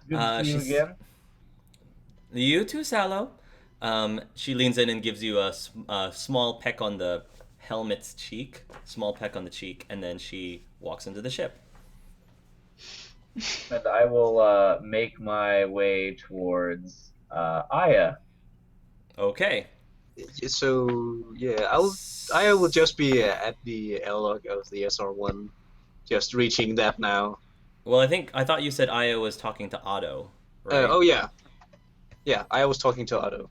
Good to see you She's again. you too, Sallow. She leans in and gives you a small peck on the helmet's cheek, small peck on the cheek, and then she walks into the ship. And I will make my way towards Aya. Okay. So yeah, I will S- just be at the airlock of the SR1, just reaching that now. Well, I thought you said Aya was talking to Otto, right? Oh yeah, yeah. I was talking to Otto.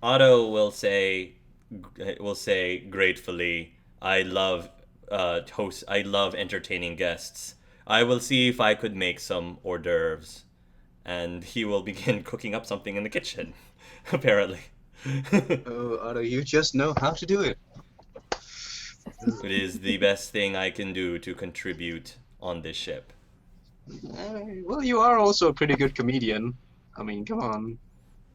Otto will say gratefully, I love host. I love entertaining guests. I will see if I could make some hors d'oeuvres, and he will begin cooking up something in the kitchen. Apparently, it Oh Otto, you just know how to do it. is the best thing I can do to contribute on this ship. Well, you are also a pretty good comedian. I mean, come on.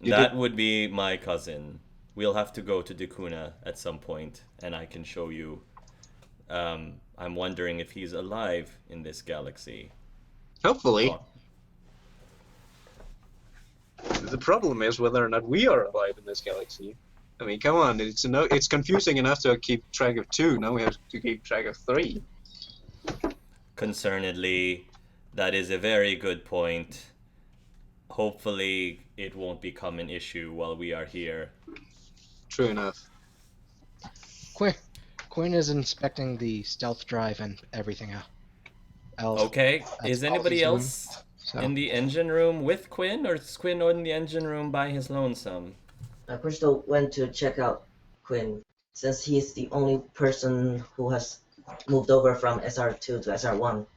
You did. That would be my cousin. We'll have to go to Dakuna at some point, and I can show you. I'm wondering if he's alive in this galaxy. Hopefully. Talk. The problem is whether or not we are alive in this galaxy. I mean, come on. It's confusing enough to keep track of two. Now we have to keep track of three. Concernedly, that is a very good point. Hopefully, it won't become an issue while we are here. True enough. Quinn, Quinn is inspecting the stealth drive and everything else. Okay, That's is all anybody he's doing. else So, in the engine room with Quinn, or is Quinn in the engine room by his lonesome? Crystal went to check out Quinn since he's the only person who has moved over from SR2 to SR1.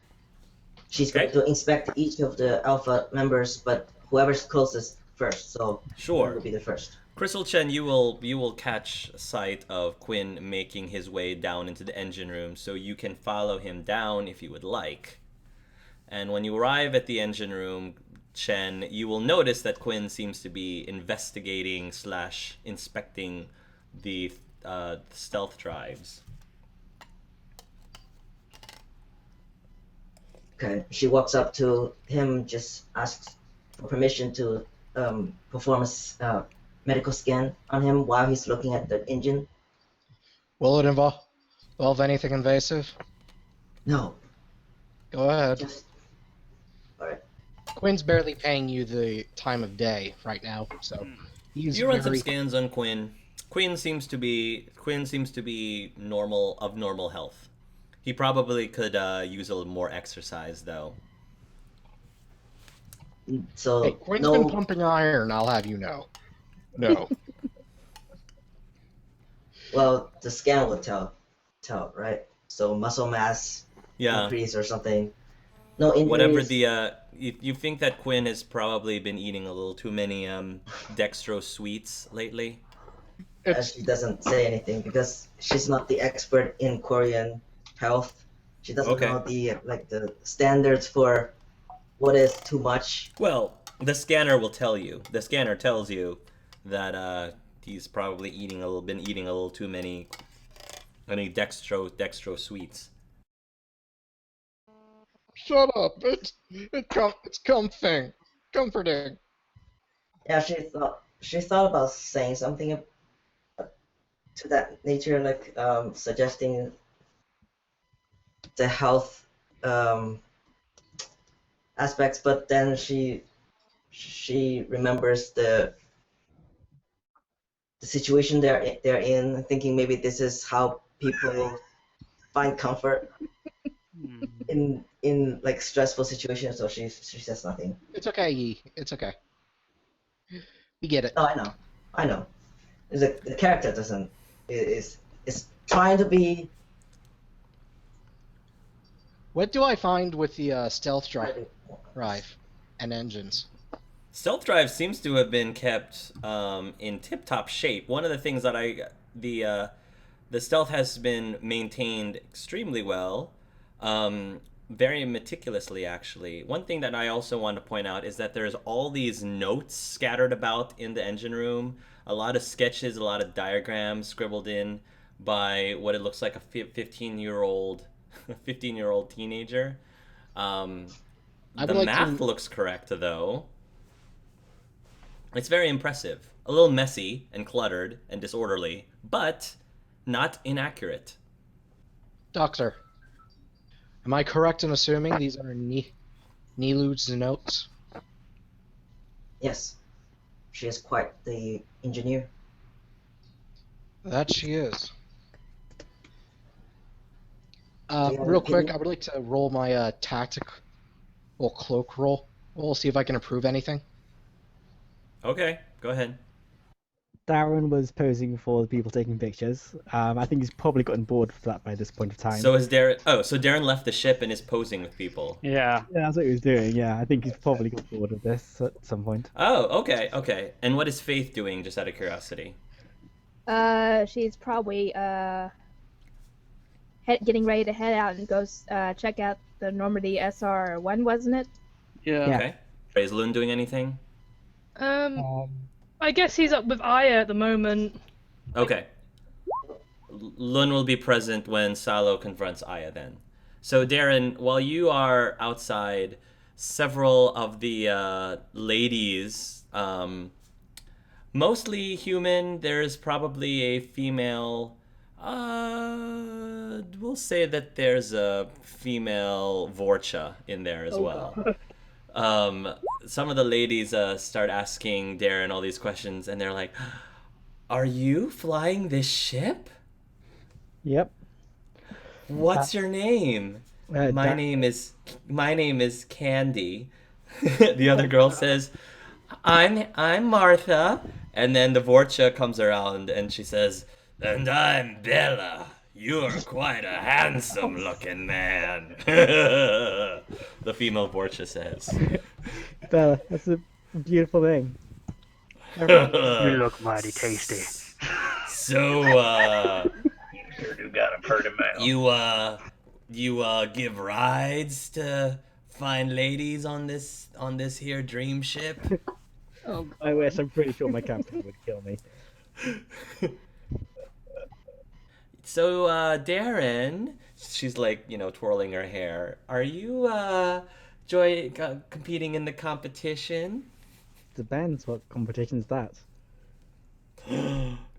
She's going Okay, to inspect each of the Alpha members, but whoever's closest first. So Quinn sure. will be the first. Crystal Chen, you will catch sight of Quinn making his way down into the engine room, so you can follow him down if you would like. And when you arrive at the engine room, Chen, you will notice that Quinn seems to be investigating slash inspecting the stealth drives. Okay. She walks up to him, just asks for permission to perform a medical scan on him while he's looking at the engine. will it involve anything invasive? No, Go ahead. just all right. Quinn's barely paying you the time of day right now, so he's You run some very. scans on Quinn. Quinn seems to be normal health. He probably could use a little more exercise though. Hey, So Quinn's been no. pumping iron, I'll have you know. No. Well, the scan will tell, right? So muscle mass Yeah, increase or something. No whatever injuries. the you think that Quinn has probably been eating a little too many dextro sweets lately. It's She doesn't say anything because she's not the expert in Korean health. She doesn't Okay. know the standards for what is too much. Well, the scanner will tell you. The scanner tells you that he's probably been eating a little too many dextro sweets. shut up. It's comforting. Yeah, she thought about saying something to that nature, like suggesting the health um, aspects, but then she remembers the situation they're in, thinking maybe this is how people find comfort in like stressful situations. So she says nothing. It's okay, Yi. It's okay. We get it. No, I know. The character doesn't is trying to be. What do I find with the stealth drive and engines? Stealth Drive seems to have been kept in tip-top shape. One of the things that the stealth has been maintained extremely well, very meticulously actually. One thing that I also want to point out is that there's all these notes scattered about in the engine room, a lot of sketches, a lot of diagrams scribbled in by what it looks like a 15-year-old 15-year-old teenager. I The would like math to. looks correct though. It's very impressive. A little messy and cluttered and disorderly, but not inaccurate. Doctor, am I correct in assuming these are Nilu's notes? Yes, she is quite the engineer. That she is. Do you have Real an quick, opinion? I would like to roll my tactical cloak roll. We'll see if I can improve anything. Okay, go ahead. Darren was posing for the people taking pictures. I think he's probably gotten bored of that by this point of time. So is Darren? Oh, so Darren left the ship and is posing with people. Yeah. Yeah, that's what he was doing. Yeah, I think he's probably got bored of this at some point. Oh, okay, okay. And what is Faith doing, just out of curiosity? She's probably getting ready to head out and go check out the Normandy SR1, wasn't it? Yeah. Yeah. Okay. Is Lun doing anything? I guess he's up with Aya at the moment. Okay. Lun will be present when Salo confronts Aya then. So Darren, while you are outside, several of the ladies, mostly human, there's probably a female, we'll say that there's a female Vorcha in there as well. Some of the ladies start asking Darren all these questions, and they're like, "Are you flying this ship? Yep. What's your name?" My Dar- name is Candy. The other girl says, I'm Martha. And then the Vorcha comes around and she says, "And I'm Bella. You're quite a handsome looking man." The female Vorcha says. Bella, that's a beautiful thing. You look mighty tasty. So, Sure do got a pretty mouth. you give rides to fine ladies on this here dream ship? I wish. I'm pretty sure my captain would kill me. So, Darren, she's like, twirling her hair. Are you competing in the competition? Depends what competition's that.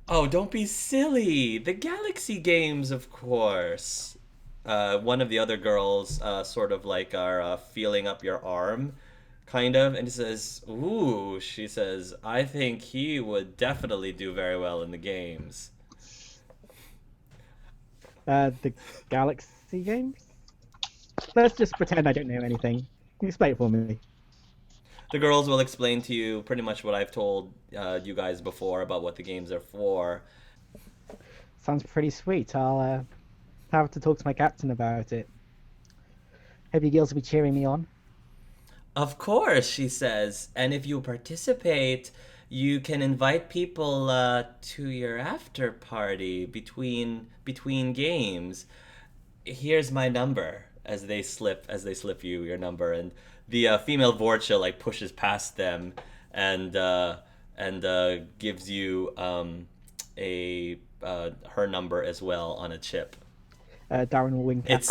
Oh, don't be silly. The Galaxy Games, of course. One of the other girls sort of like are feeling up your arm, kind of, and says, "Ooh," she says, "I think he would definitely do very well in the games." The Galaxy games? Let's just pretend I don't know anything. Explain it for me. The girls will explain to you pretty much what I've told you guys before about what the games are for. Sounds pretty sweet. I'll have to talk to my captain about it. Hope you girls will be cheering me on. Of course, she says. And if you participate, you can invite people to your after party between games. Here's my number, as they slip you your number, and the female Vorcha like pushes past them and gives you her number as well on a chip. Darren will wink at me.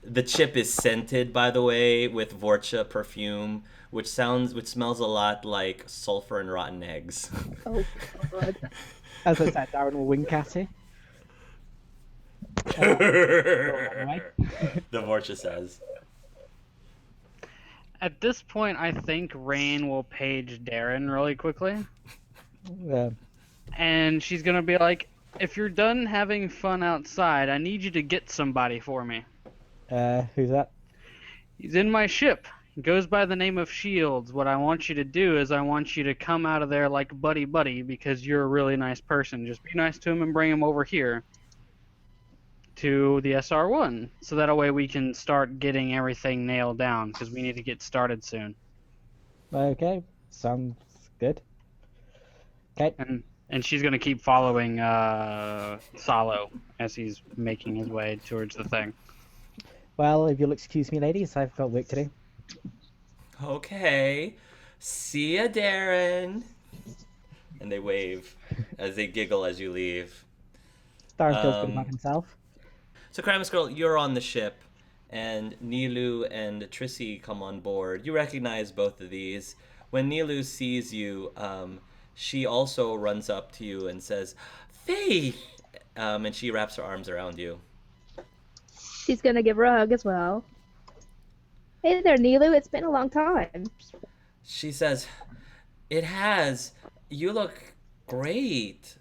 The chip is scented, by the way, with Vorcha perfume, which smells a lot like sulfur and rotten eggs. Oh, God. As I said, Darren will wink at it. The Vorcha says. At this point, I think Rain will page Darren really quickly. And she's gonna be like, "If you're done having fun outside, I need you to get somebody for me. Who's that? He's in my ship. He goes by the name of Shields. What I want you to do is I want you to come out of there like buddy because you're a really nice person. Just be nice to him and bring him over here to the SR1. So that way we can start getting everything nailed down because we need to get started soon." Okay, sounds good. Okay. And she's going to keep following Salo as he's making his way towards the thing. Well, if you'll excuse me, ladies, I've got work to do. Okay. See ya, Darren. And they wave as they giggle as you leave. Darren feels good about himself. So, Kramus Girl, you're on the ship, and Nilu and Trissy come on board. You recognize both of these. when Nilu sees you, she also runs up to you and says, "Faith!" And she wraps her arms around you. She's gonna give her a hug as well. Hey there, Nilu. It's been a long time. She says, "It has. You look great.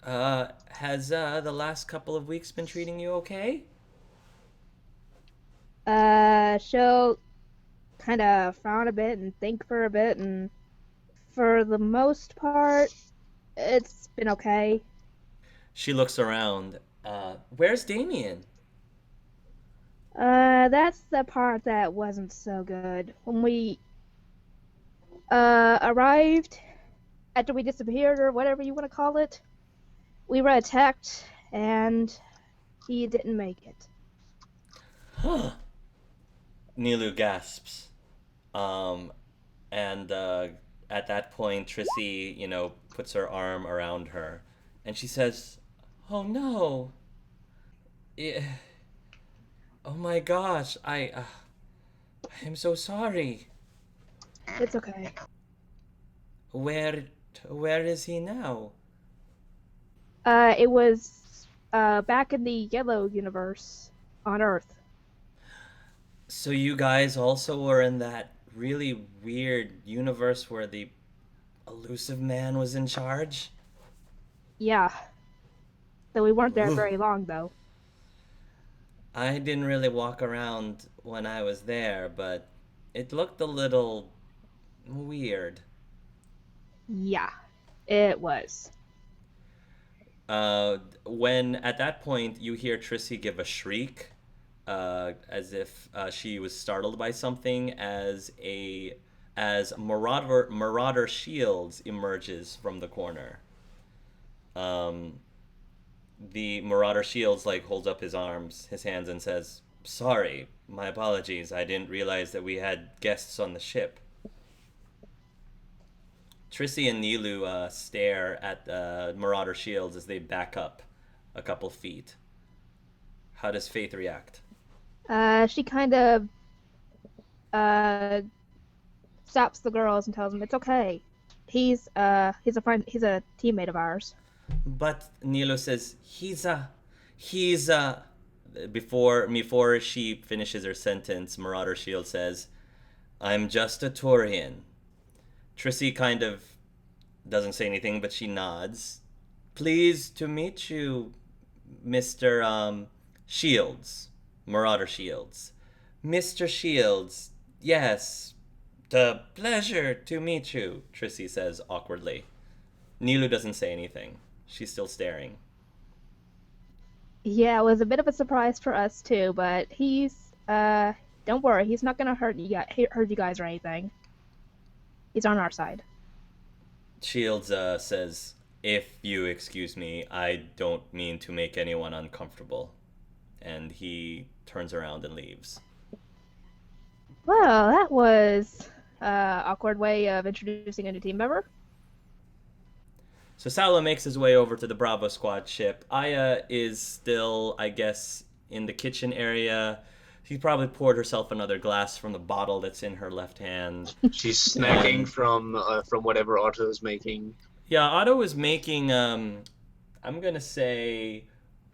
Has the last couple of weeks been treating you okay?" She'll kind of frown a bit and think for a bit, and for the most part, it's been okay. She looks around. Where's Damien? That's the part that wasn't so good. When we arrived, after we disappeared or whatever you want to call it, we were attacked and he didn't make it. Huh. Nilu gasps. And at that point, Trissy, puts her arm around her, and she says, "Oh no! Oh my gosh! I'm so sorry. It's okay. Where is he now?" It was back in the yellow universe on Earth. So you guys also were in that really weird universe where the elusive man was in charge? Yeah. So we weren't there Ooh. very long though. I didn't really walk around when I was there, but it looked a little weird. Yeah, it was. When at that point you hear Trissy give a shriek, as if she was startled by something, as Marauder Shields emerges from the corner. The Marauder Shields holds up his hands, and says, "Sorry, my apologies. I didn't realize that we had guests on the ship." Trissy and Nilu stare at Marauder Shields as they back up a couple feet. How does Faith react? She kind of stops the girls and tells them it's okay. He's a teammate of ours. But Nilu says, he's before she finishes her sentence, Marauder Shield says, "I'm just a Taurian." Trissy kind of doesn't say anything, but she nods. "Pleased to meet you, Mr. Shields. Marauder Shields. Mr. Shields, yes. The pleasure to meet you," Trissy says awkwardly. Nilu doesn't say anything. She's still staring. Yeah, it was a bit of a surprise for us too, but he's don't worry, he's not gonna hurt you guys or anything. He's on our side. Shields says, "If you excuse me, I don't mean to make anyone uncomfortable." And he turns around and leaves. Well, that was awkward way of introducing a new team member. So Salo makes his way over to the Bravo Squad ship. Aya is still, I guess, in the kitchen area. She probably poured herself another glass from the bottle that's in her left hand. She's snacking from whatever Otto's making. Yeah, Otto is making, I'm gonna say,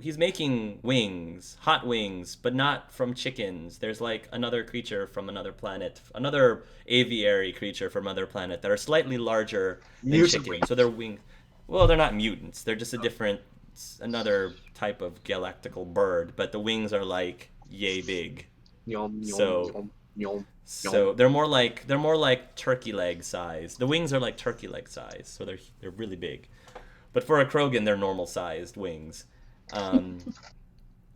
he's making wings, hot wings, but not from chickens. There's another creature from another planet, another aviary creature from another planet that are slightly larger than Mutant chickens. wings. So they're wings. Well, they're not mutants. They're just another type of galactical bird, but the wings are yay big. Yum, yum, So- yum, yum. So they're more like turkey leg size. The wings are like turkey leg size, so they're really big. But for a Krogan, they're normal sized wings. And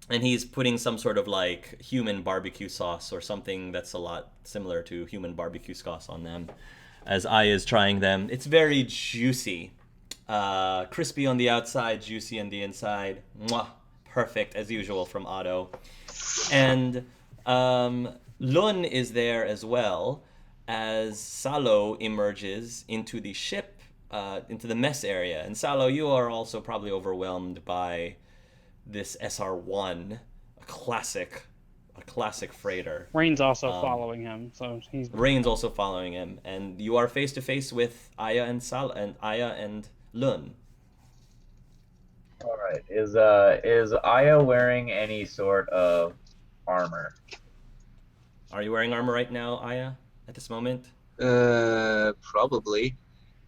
he's putting some sort of human barbecue sauce or something that's a lot similar to human barbecue sauce on them. As Aya's trying them, it's very juicy, crispy on the outside, juicy on the inside. Mwah! Perfect as usual from Otto. And Lun is there as well as Salo emerges into the ship, into the mess area. And Salo, you are also probably overwhelmed by this SR1, a a classic freighter. Rain's also following him, so he's. Rain's also following him, and you are face to face with Aya and Lun. All right. Is Aya wearing any sort of armor? Are you wearing armor right now, Aya, at this moment? Probably.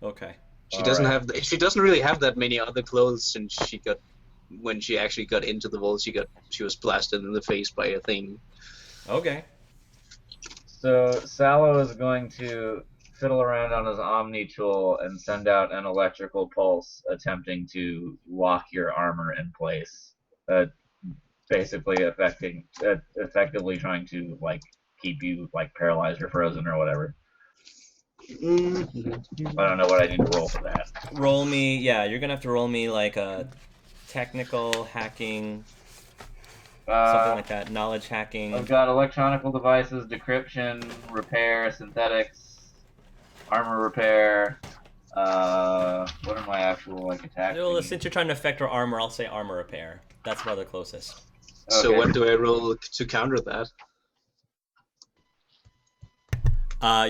Okay. She doesn't really have that many other clothes since when she actually got into the vault, she was blasted in the face by a thing. Okay. So Sallow is going to fiddle around on his Omni tool and send out an electrical pulse, attempting to lock your armor in place. Basically, effectively trying to keep you paralyzed or frozen or whatever. Mm-hmm. I don't know what I need to roll for that. Roll me. Yeah, you're gonna have to roll me like a technical hacking, something like that. Knowledge hacking. I've got electronical devices, decryption, repair, synthetics, armor repair. What are my actual attacks? Well, since you're trying to affect her armor, I'll say armor repair. That's probably the closest. So Okay. what do I roll to counter that?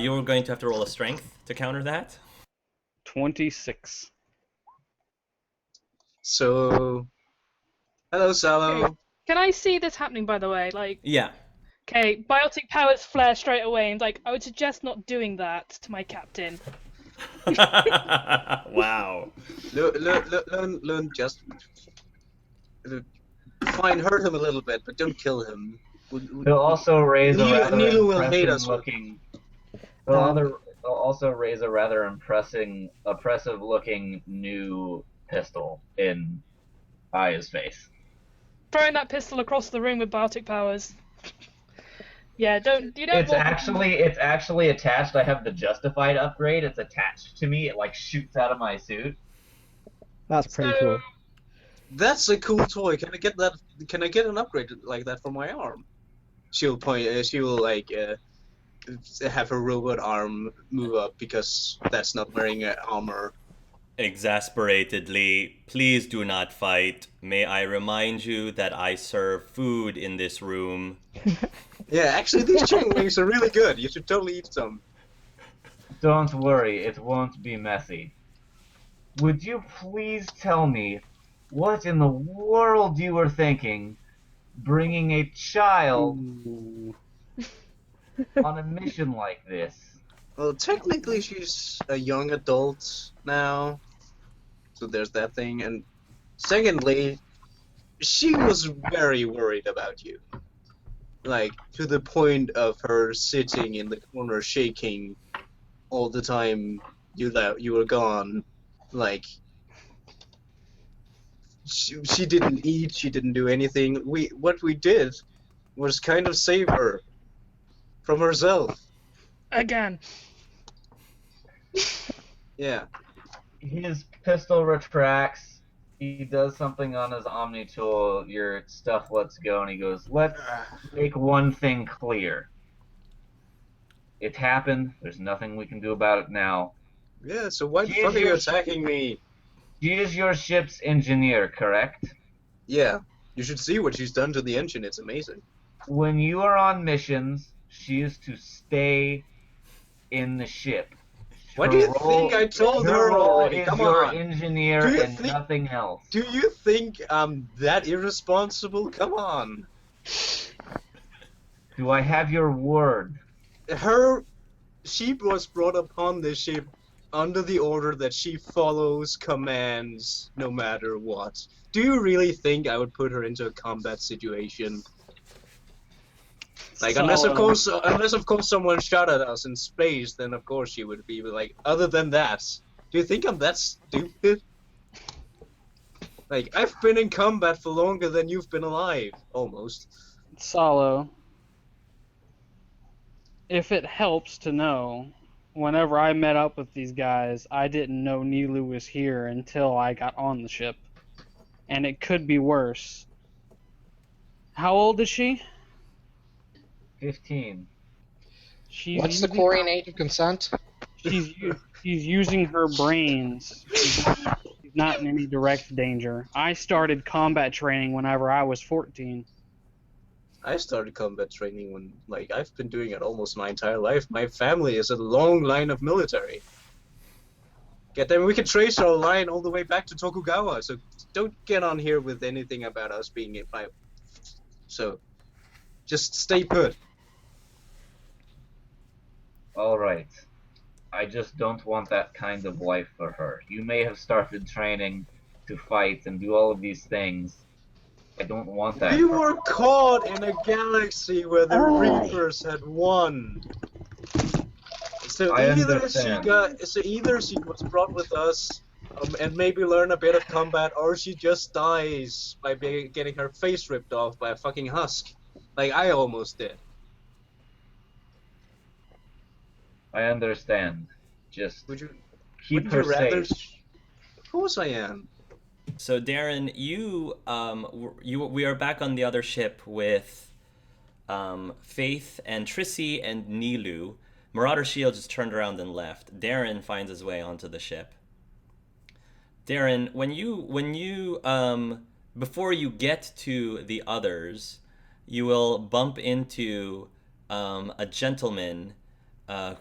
You're going to have to roll a strength to counter that. 26. So, hello, Sallow. Can I see this happening, by the way? Yeah. Okay, biotic powers flare straight away, and I would suggest not doing that to my captain. Wow. Learn just fine, hurt him a little bit, but don't kill him. He'll also raise a rather Neil will hate impressive us. looking. They'll also raise a rather oppressive looking new pistol in Aya's face. Throwing that pistol across the room with biotic powers. Yeah, don't. It's actually attached. I have the justified upgrade. It's attached to me. It shoots out of my suit. That's pretty cool. That's a cool toy. Can I get that? Can I get an upgrade like that for my arm? She'll have her robot arm move up because that's not wearing armor. Exasperatedly, please do not fight. May I remind you that I serve food in this room. Yeah, actually, these chicken wings are really good. You should totally eat some. Don't worry, it won't be messy. Would you please tell me what in the world you were thinking, bringing a child on a mission like this? Well, technically, she's a young adult now, so there's that thing. And secondly, she was very worried about you. To the point of her sitting in the corner shaking all the time you were gone. She didn't eat, she didn't do anything. What we did was kind of save her from herself. Again. Yeah. His pistol retracts. He does something on his Omni tool. Your stuff lets go, and he goes, "Let's make one thing clear. It happened. There's nothing we can do about it now. Yeah, so why the fuck are you attacking me? She is your ship's engineer, correct? Yeah. You should see what she's done to the engine. It's amazing. When you are on missions, she is to stay in the ship. What do you think? I told her already. Come on. Engineer and nothing else. Do you think I'm that irresponsible? Come on. Do I have your word? She was brought upon this ship under the order that she follows commands no matter what. Do you really think I would put her into a combat situation? Unless of course someone shot at us in space, then of course she would be other than that, do you think I'm that stupid? I've been in combat for longer than you've been alive, almost. Salo, if it helps to know, whenever I met up with these guys, I didn't know Nilu was here until I got on the ship. And it could be worse. How old is she? 15. What's the Quarian age of consent? She's using her brains. She's not in any direct danger. I started combat training whenever I was 14. I started combat training when, like, I've been doing it almost my entire life. My family is a long line of military. Get them, we can trace our line all the way back to Tokugawa, so don't get on here with anything about us being it by. So, just stay put. All right. I just don't want that kind of life for her. You may have started training to fight and do all of these things. I don't want that. We were caught in a galaxy where the Reapers had won. So I either understand. she was brought with us and maybe learn a bit of combat, or she just dies by getting her face ripped off by a fucking husk, like I almost did. I understand. Just Would you keep her rather? safe. Of course I am. So Darren, we are back on the other ship with Faith and Trissy and Nilu. Marauder Shield just turned around and left. Darren finds his way onto the ship. Darren, when you before you get to the others, you will bump into a gentleman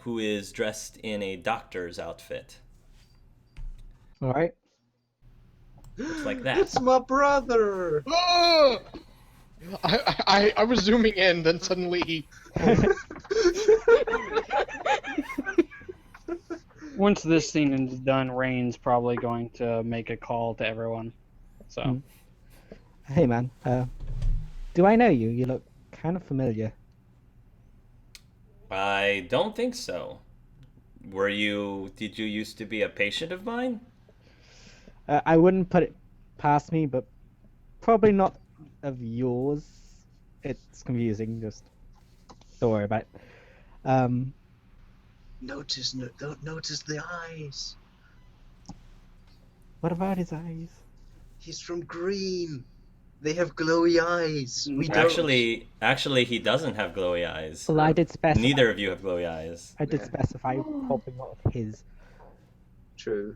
who is dressed in a doctor's outfit. All right. Looks like that. It's my brother. I was zooming in, then suddenly he. Once this scene is done, Rain's probably going to make a call to everyone. So. Hey man, do I know you? You look kind of familiar. I don't think so. Did you used to be a patient of mine? I wouldn't put it past me, but probably not of yours. It's confusing, just don't worry about it. Don't notice the eyes. What about his eyes? He's from Green. They have glowy eyes. We don't. Actually, he doesn't have glowy eyes. Well, I did specify. Neither of you have glowy eyes. I did specify probably not of his. True.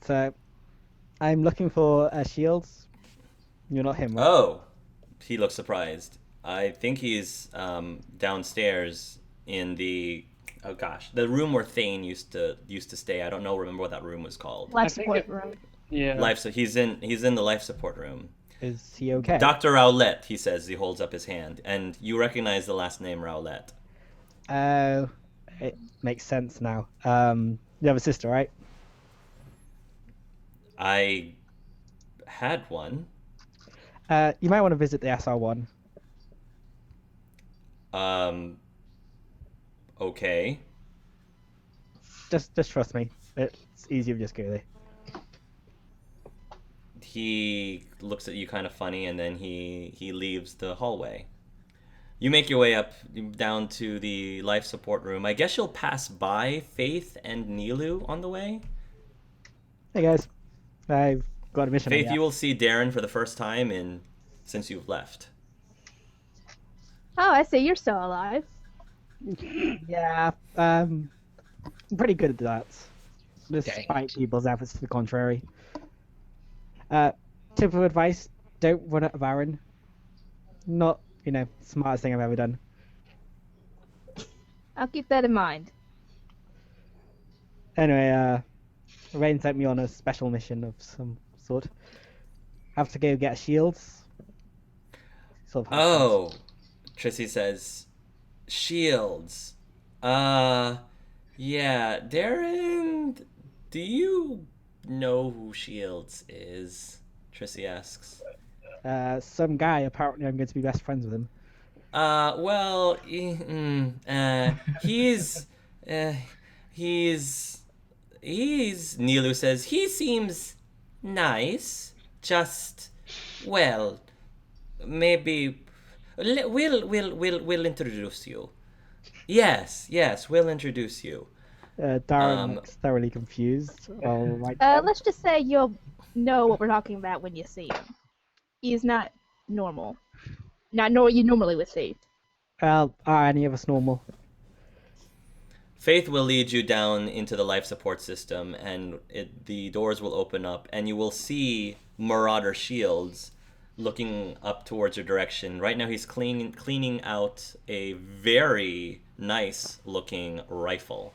So, I'm looking for Shields. You're not him, right? Oh, he looks surprised. I think he's downstairs in the the room where Thane used to stay. I don't remember what that room was called. Life support room. Yeah. He's in the life support room. Is he okay? Dr. Rowlett, he says. He holds up his hand, and you recognize the last name Rowlett. Oh, it makes sense now. You have a sister, right? I had one. You might want to visit the SR1. Okay. Just trust me. It's easier to just go there. He looks at you kind of funny, and then he leaves the hallway. You make your way up down to the life support room. I guess you'll pass by Faith and Nilu on the way. Hey guys, I've got a mission. Faith, you will see Darren for the first time since you've left. Oh, I see. You're still alive. Yeah, I'm pretty good at that. Dang Despite it. people's efforts to the contrary. Tip of advice: don't run out of Aaron. Not, smartest thing I've ever done. I'll keep that in mind. Anyway, Rain sent me on a special mission of some sort. Have to go get shields. Sort of Oh, Trissy says, shields. Yeah, Darren, do you know who Shields is? Trissy asks. some guy, apparently I'm going to be best friends with him. Well, he's Nilu says, he seems nice, just, well, maybe, we'll introduce you. Yes, we'll introduce you. Darren looks thoroughly confused. Let's just say you'll know what we're talking about when you see him. He's not normal. Not what you normally would see. Well, are any of us normal? Faith will lead you down into the life support system, and the doors will open up, and you will see Marauder Shields looking up towards your direction. Right now he's cleaning out a very nice looking rifle.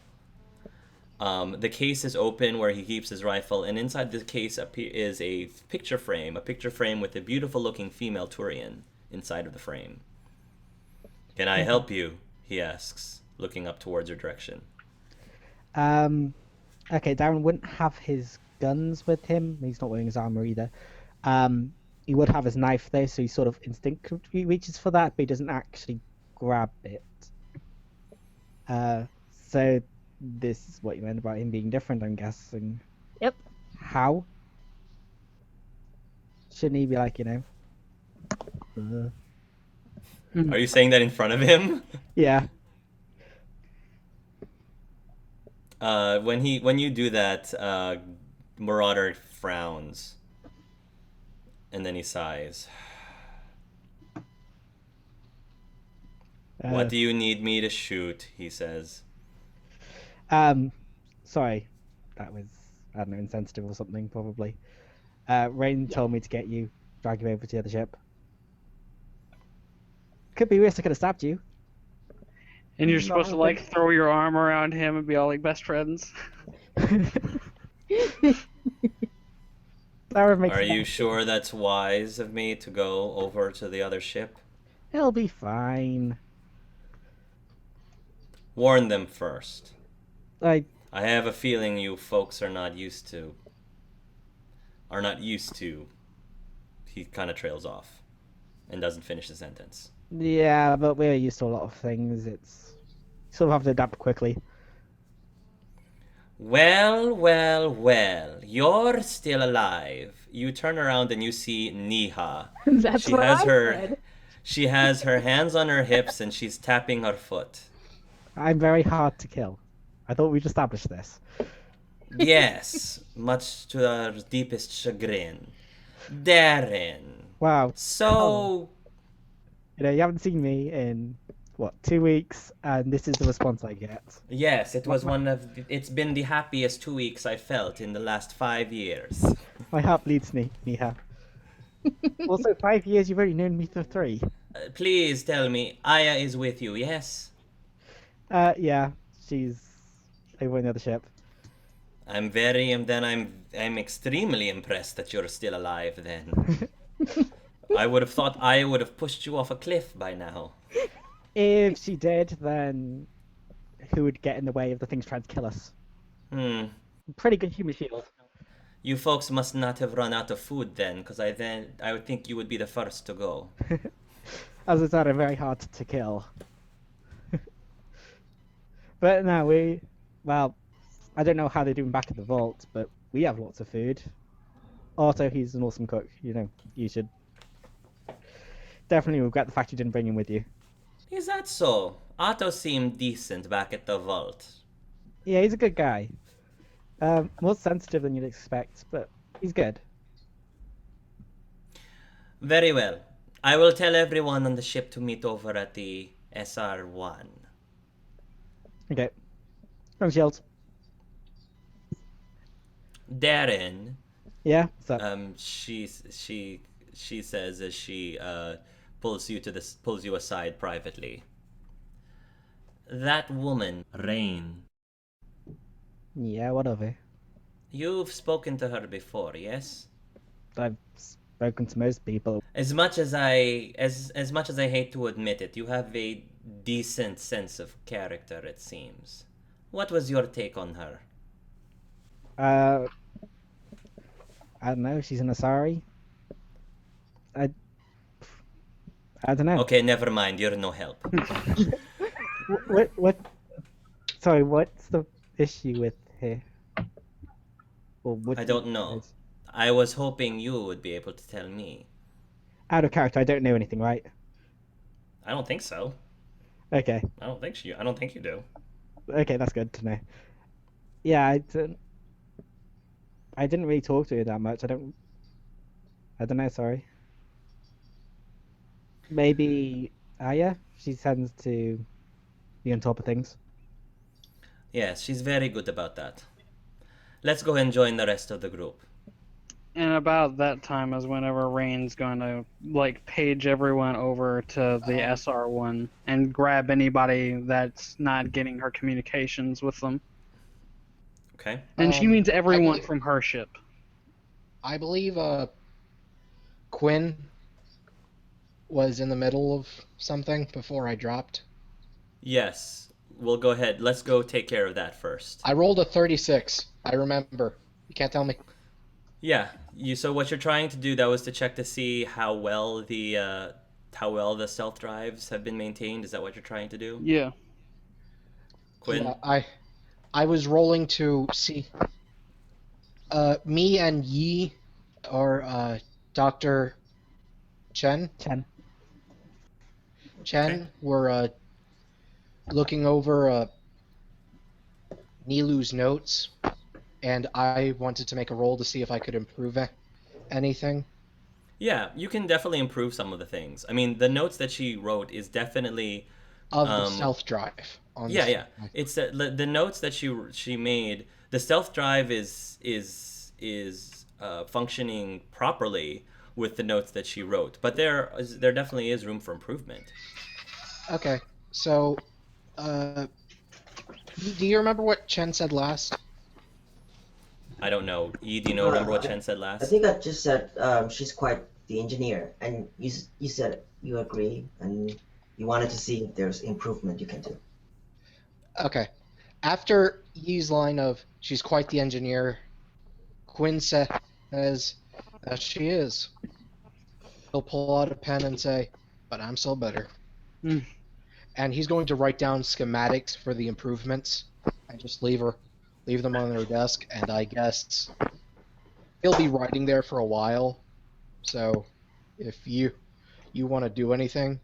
The case is open where he keeps his rifle, and inside the case is a picture frame with a beautiful looking female Turian inside of the frame. Can I help you? He asks, looking up towards your direction. Okay, Darren wouldn't have his guns with him. He's not wearing his armor either. He would have his knife though, so he sort of instinctively reaches for that, but he doesn't actually grab it. So this is what you meant about him being different, I'm guessing. Yep. How? Shouldn't he be like, Are you saying that in front of him? Yeah. When you do that, Marauder frowns, and then he sighs. What do you need me to shoot? He says. Sorry, that was, I don't know, insensitive or something, probably. Rain told me to get you, drag you over to the other ship. Could be worse, I could have stabbed you. And you're supposed to like throw your arm around him and be all like best friends. Are you sure that's wise of me to go over to the other ship? He'll be fine. Warn them first. I have a feeling you folks are not used to. He kind of trails off and doesn't finish the sentence. Yeah, but we're used to a lot of things. It's sort of have to adapt quickly. Well, you're still alive. You turn around and you see Niha. That's what I said. She has her hands on her hips and she's tapping her foot. I'm very hard to kill. I thought we'd established this. Yes, much to our deepest chagrin. Darren. Wow. So... You haven't seen me in, 2 weeks, and this is the response I get. Yes, it's been the happiest 2 weeks I felt in the last 5 years. My heart bleeds, Niha. Also, 5 years, you've only known me for 3. Please tell me, Aya is with you, yes? Yeah, she's over on the other ship. I'm extremely impressed that you're still alive then. I would have thought Aya would have pushed you off a cliff by now. If she did, then who would get in the way of the things trying to kill us? Pretty good human shield. You folks must not have run out of food then, because I would think you would be the first to go. As I said, I'm very hard to kill. But no, I don't know how they're doing back at the vault, but we have lots of food. Also, he's an awesome cook. You should definitely regret the fact you didn't bring him with you. Is that so? Otto seemed decent back at the vault. Yeah, he's a good guy. More sensitive than you'd expect, but he's good. Very well. I will tell everyone on the ship to meet over at the SR1. Okay. From Shields. Darren. Yeah. What's up? She says as she pulls you aside privately. That woman, Rain. Yeah, what of her? You've spoken to her before, yes? I've spoken to most people. As much as I hate to admit it, you have a decent sense of character, it seems. What was your take on her? I don't know. She's an Asari. I don't know. Okay, never mind. You're no help. What? Sorry, what's the issue with her? I don't know. I was hoping you would be able to tell me. Out of character, I don't know anything, right? I don't think so. Okay. I don't think you do. Okay, that's good to know. Yeah, I didn't really talk to her that much. I don't know, sorry. Maybe Aya? She tends to be on top of things. Yes, she's very good about that. Let's go and join the rest of the group. And about that time is whenever Rain's going to like page everyone over to the SR1 and grab anybody that's not getting her communications with them. Okay. And she means everyone believe- from her ship. I believe Quinn was in the middle of something before I dropped. Yes. We'll go ahead. Let's go take care of that first. I rolled a 36. I remember. You can't tell me. Yeah. So what you're trying to do, that was to check to see how well the stealth drives have been maintained. Is that what you're trying to do? Yeah. Quinn? Yeah, I was rolling to see. Me and Yi, or Dr. Chen, Chen. were looking over Nilu's notes, and I wanted to make a roll to see if I could improve anything. Yeah, you can definitely improve some of the things. I mean, the notes that she wrote is definitely Of the stealth drive. yeah. It's the notes that she made. The stealth drive is functioning properly with the notes that she wrote, but there definitely is room for improvement. Okay, so do you remember what Chen said last? I don't know. Do you know? Remember what Chen said last? I think I just said she's quite the engineer, and you said you agree, and you wanted to see if there's improvement you can do. Okay. After Yi's line of "she's quite the engineer," Quinn says, she is. He'll pull out a pen and say, "But I'm still better." Mm. And he's going to write down schematics for the improvements and just leave them on their desk. And I guess he'll be writing there for a while. So if you want to do anything,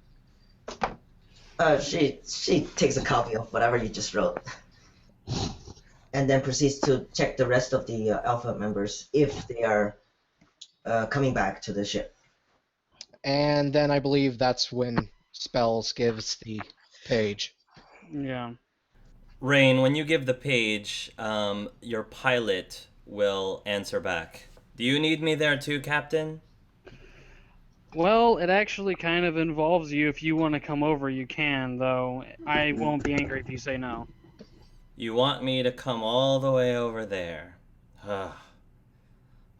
She takes a copy of whatever you just wrote, and then proceeds to check the rest of the Alpha members if they are coming back to the ship. and then I believe that's when Spells gives the page. Yeah. Rain, when you give the page, your pilot will answer back. Do you need me there too, Captain? Well, it actually kind of involves you. If you want to come over, you can, though. I won't be angry if you say no. You want me to come all the way over there?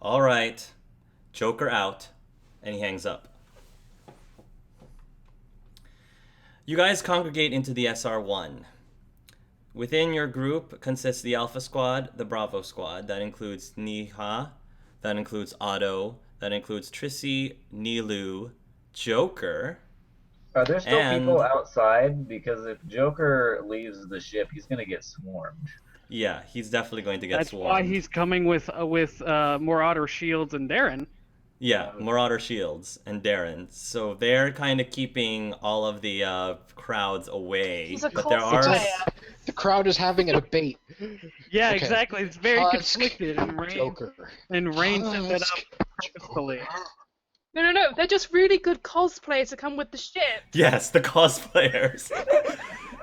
All right. Joker out. And he hangs up. You guys congregate into the SR1. Within your group consists the Alpha Squad, the Bravo Squad. That includes Niha. That includes Otto. That includes Trissy, Nilu, Joker. Are there still And- people outside? Because if Joker leaves the ship, he's gonna get swarmed. Yeah, he's definitely going to get That's swarmed. why he's coming with Marauder Shields and Darren. Yeah, Marauder Shields and Darren. So they're kind of keeping all of the crowds away. He's a But there are cosplayer. The crowd is having a debate. Yeah, Okay. exactly. It's very Husk, conflicted, and Rain Joker. set that up purposefully. No. They're just really good cosplayers to come with the ship. Yes, the cosplayers.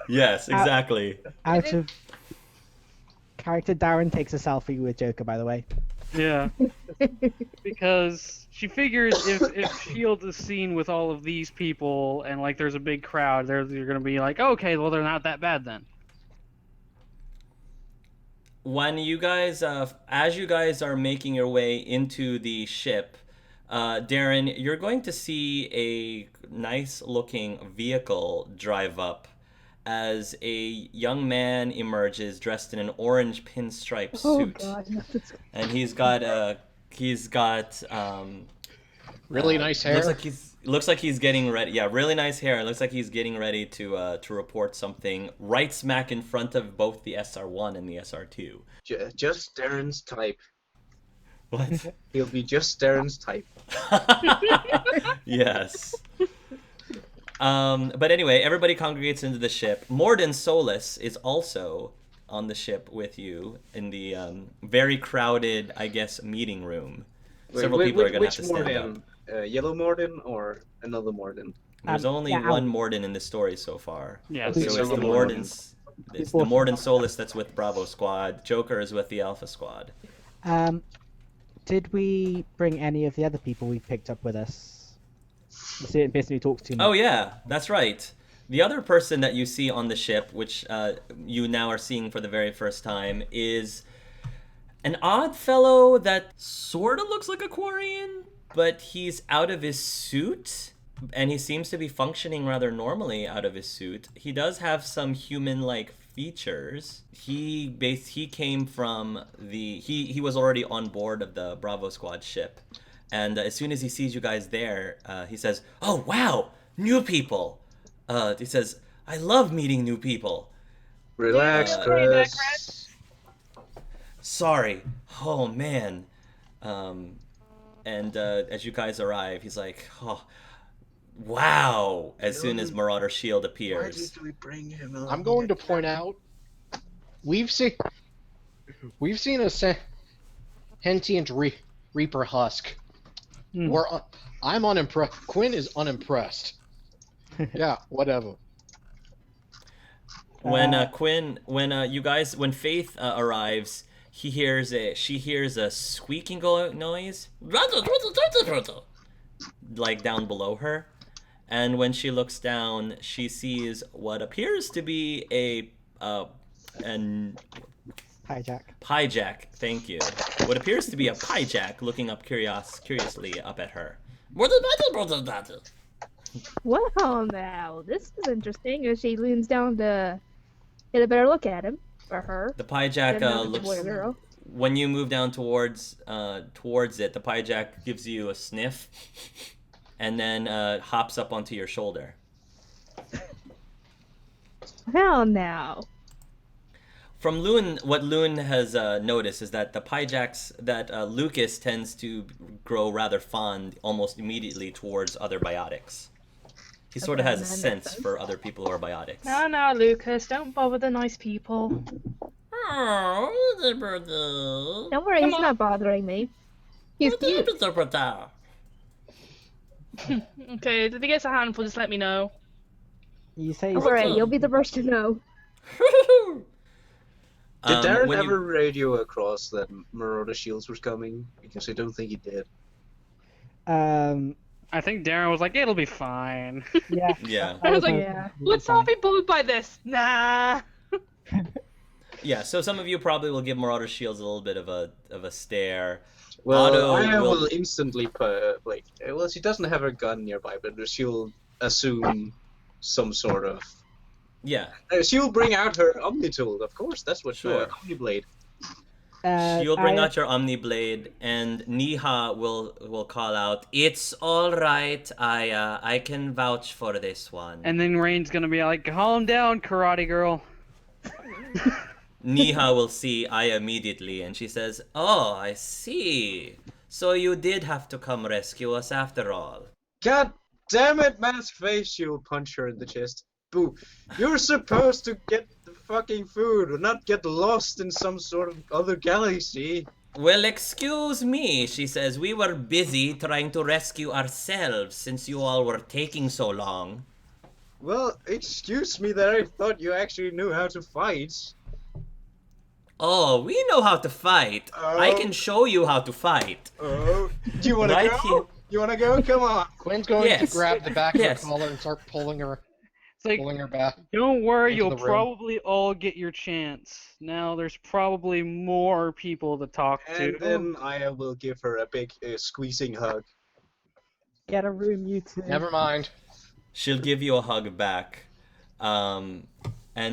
Yes, exactly. Out of character, Darren takes a selfie with Joker, by the way. Yeah. Because she figures if Shield is seen with all of these people and like there's a big crowd, they're gonna be like, okay, well they're not that bad then. When you guys, as you guys are making your way into the ship, Darren, you're going to see a nice-looking vehicle drive up as a young man emerges dressed in an orange pinstripe suit, and he's got Really nice hair. looks like he's getting ready. Yeah, really nice hair. It looks like he's getting ready to report something right smack in front of both the SR1 and the SR2. Just Darren's type. What? He'll be just Darren's type. Yes. But anyway, everybody congregates into the ship. Morden Solus is also on the ship with you in the very crowded, I guess, meeting room. Several people are going to have to stand up. Yellow Morden or another Morden? There's only yeah, one Morden in the story so far. Yeah, So so it's the the Mordens. It's the Morden Solus that's with Bravo Squad. Joker is with the Alpha Squad. Did we bring any of the other people we picked up with us? The certain person who talks too much. Oh yeah, that's right. The other person that you see on the ship, which you now are seeing for the very first time, is an odd fellow that sort of looks like a Quarian, but he's out of his suit, and he seems to be functioning rather normally out of his suit. He does have some human-like features. He came from he was already on board of the Bravo Squad ship, and as soon as he sees you guys there, he says, "Oh wow, new people." He says, "I love meeting new people." Relax, Chris. Chris. Sorry. Oh man. And as you guys arrive, he's like, "Oh, wow!" As soon as Marauder Shield Why appears. did we bring him along? I'm going to point out, we've seen a sentient Reaper husk. I'm unimpressed. Quinn is unimpressed. Yeah, whatever. When when Faith arrives, she hears a squeaking noise, like down below her, and when she looks down, she sees what appears to be an Pyjack. Thank you. What appears to be a Pyjack looking up curiously up at her. Well, now, this is interesting as she leans down to get a better look at him, or her. The Pyjack Didn't know if it's a looks. boy or girl. When you move down towards it, the Pyjack gives you a sniff, and then hops up onto your shoulder. Well, now. From Loon, what Loon has noticed is that the Pyjacks that Lucas tends to grow rather fond almost immediately towards other biotics. He sort of Okay, has a that makes sense sense. for other people who are biotics. No, Lucas, don't bother the nice people. Don't worry, Come he's on. not bothering me. He's cute. Okay, if he gets a handful, just let me know. You say Don't worry, you'll be the first to know. Did Darren when you- ever radio across that Marauder Shields was coming? Because I don't think he did. I think Darren was like, it'll be fine. Yeah. Yeah. I was like, Yeah. let's not be bothered by this. Nah. Yeah, so some of you probably will give Marauder Shields a little bit of a stare. Well, Otto I will- will instantly well, she doesn't have her gun nearby, but she'll assume some sort of. Yeah, She'll bring out her Omni tool, of course. That's what Sure. Omni Blade. you'll bring out your Omni Blade, and Niha will call out, "It's all right. I can vouch for this one." And then Rain's gonna be like, calm down, karate girl. Niha will see Aya immediately, and she says, "Oh, I see. So you did have to come rescue us after all." God damn it, Mask Face! She'll punch her in the chest. Boo! You're supposed to get the fucking food, not get lost in some sort of other galaxy. Well, excuse me, she says. We were busy trying to rescue ourselves since you all were taking so long. Well, excuse me that I thought you actually knew how to fight. Oh, we know how to fight. I can show you how to fight. Oh, do you want to Right go? here. You want to go? Come on. Quinn's going Yes. to grab the back of Yes. her collar and start pulling her It's like, back. don't worry, into you'll the room. probably all get your chance. Now there's probably more people to talk And to. then I will give her a big squeezing hug. Get a room, you two. Never mind. She'll give you a hug back. And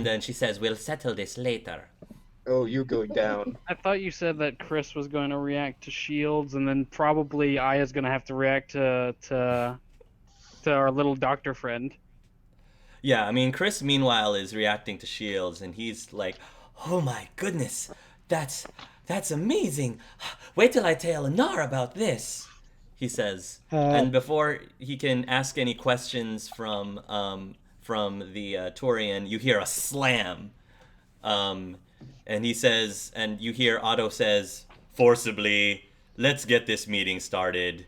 then she says, "We'll settle this later." Oh, you going down. I thought you said that Chris was going to react to shields, and then probably Aya's going to have to react to our little doctor friend. Yeah, I mean, Chris, meanwhile, is reacting to Shields, and he's like, "Oh my goodness, that's amazing. Wait till I tell Anar about this," he says. And before he can ask any questions from the Turian, you hear a slam. And he says, and you hear Otto says, forcibly, "Let's get this meeting started.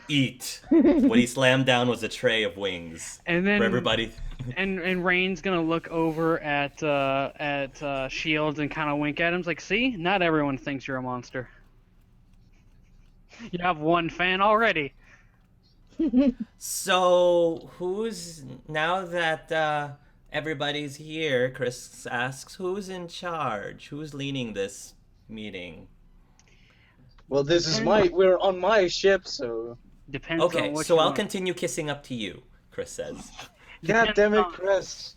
Eat." What he slammed down was a tray of wings And then for everybody. and Rain's gonna look over at Shields and kind of wink at him. It's like, see, not everyone thinks you're a monster. You have one fan already. So, who's now that everybody's here? Chris asks, "Who's in charge? Who's leading this meeting?" Well, this is we're on my ship, so. Depends on Okay, what so you I'll want. continue kissing up to you. Chris says. God damn it, Chris.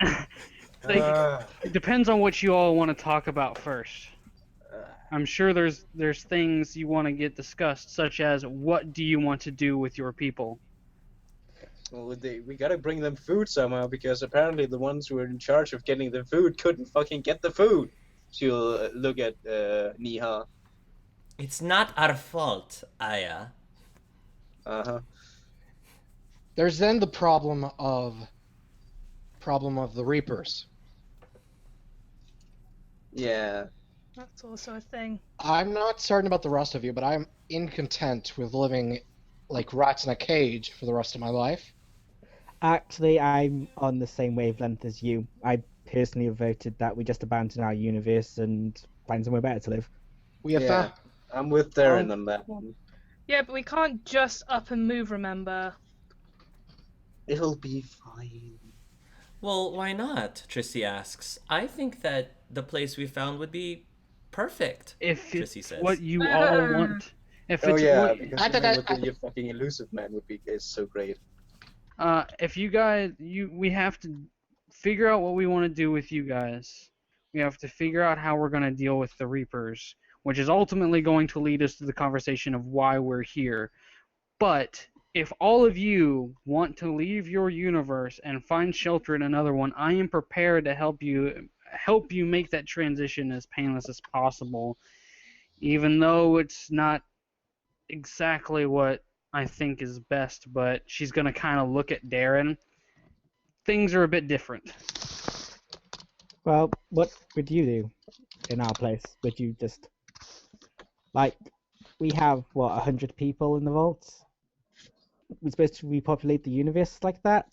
It depends on what you all want to talk about first. I'm sure there's things you want to get discussed, such as what do you want to do with your people? Well, we gotta bring them food somehow, because apparently the ones who are in charge of getting the food couldn't fucking get the food. She'll look at Niha. It's not our fault, Aya. Uh-huh. There's then the problem of the Reapers. Yeah. That's also a thing. I'm not certain about the rest of you, but I'm incontent with living like rats in a cage for the rest of my life. Actually, I'm on the same wavelength as you. I personally have voted that we just abandon our universe and find somewhere better to live. We have Yeah. I'm with Darren on that one. Yeah, but we can't just up and move, remember? It'll be fine. Well, why not? Trissy asks. I think that the place we found would be perfect. If Trissy it's says. what you all want, if Oh it's yeah, what, because the man with the fucking elusive man is so great. if you guys, we have to figure out what we want to do with you guys. We have to figure out how we're going to deal with the Reapers, which is ultimately going to lead us to the conversation of why we're here. But if all of you want to leave your universe and find shelter in another one, I am prepared to help you make that transition as painless as possible, even though it's not exactly what I think is best. But she's going to kind of look at Darren. Things are a bit different. Well, what would you do in our place? Would you just we have 100 people in the vaults? We're supposed to repopulate the universe like that,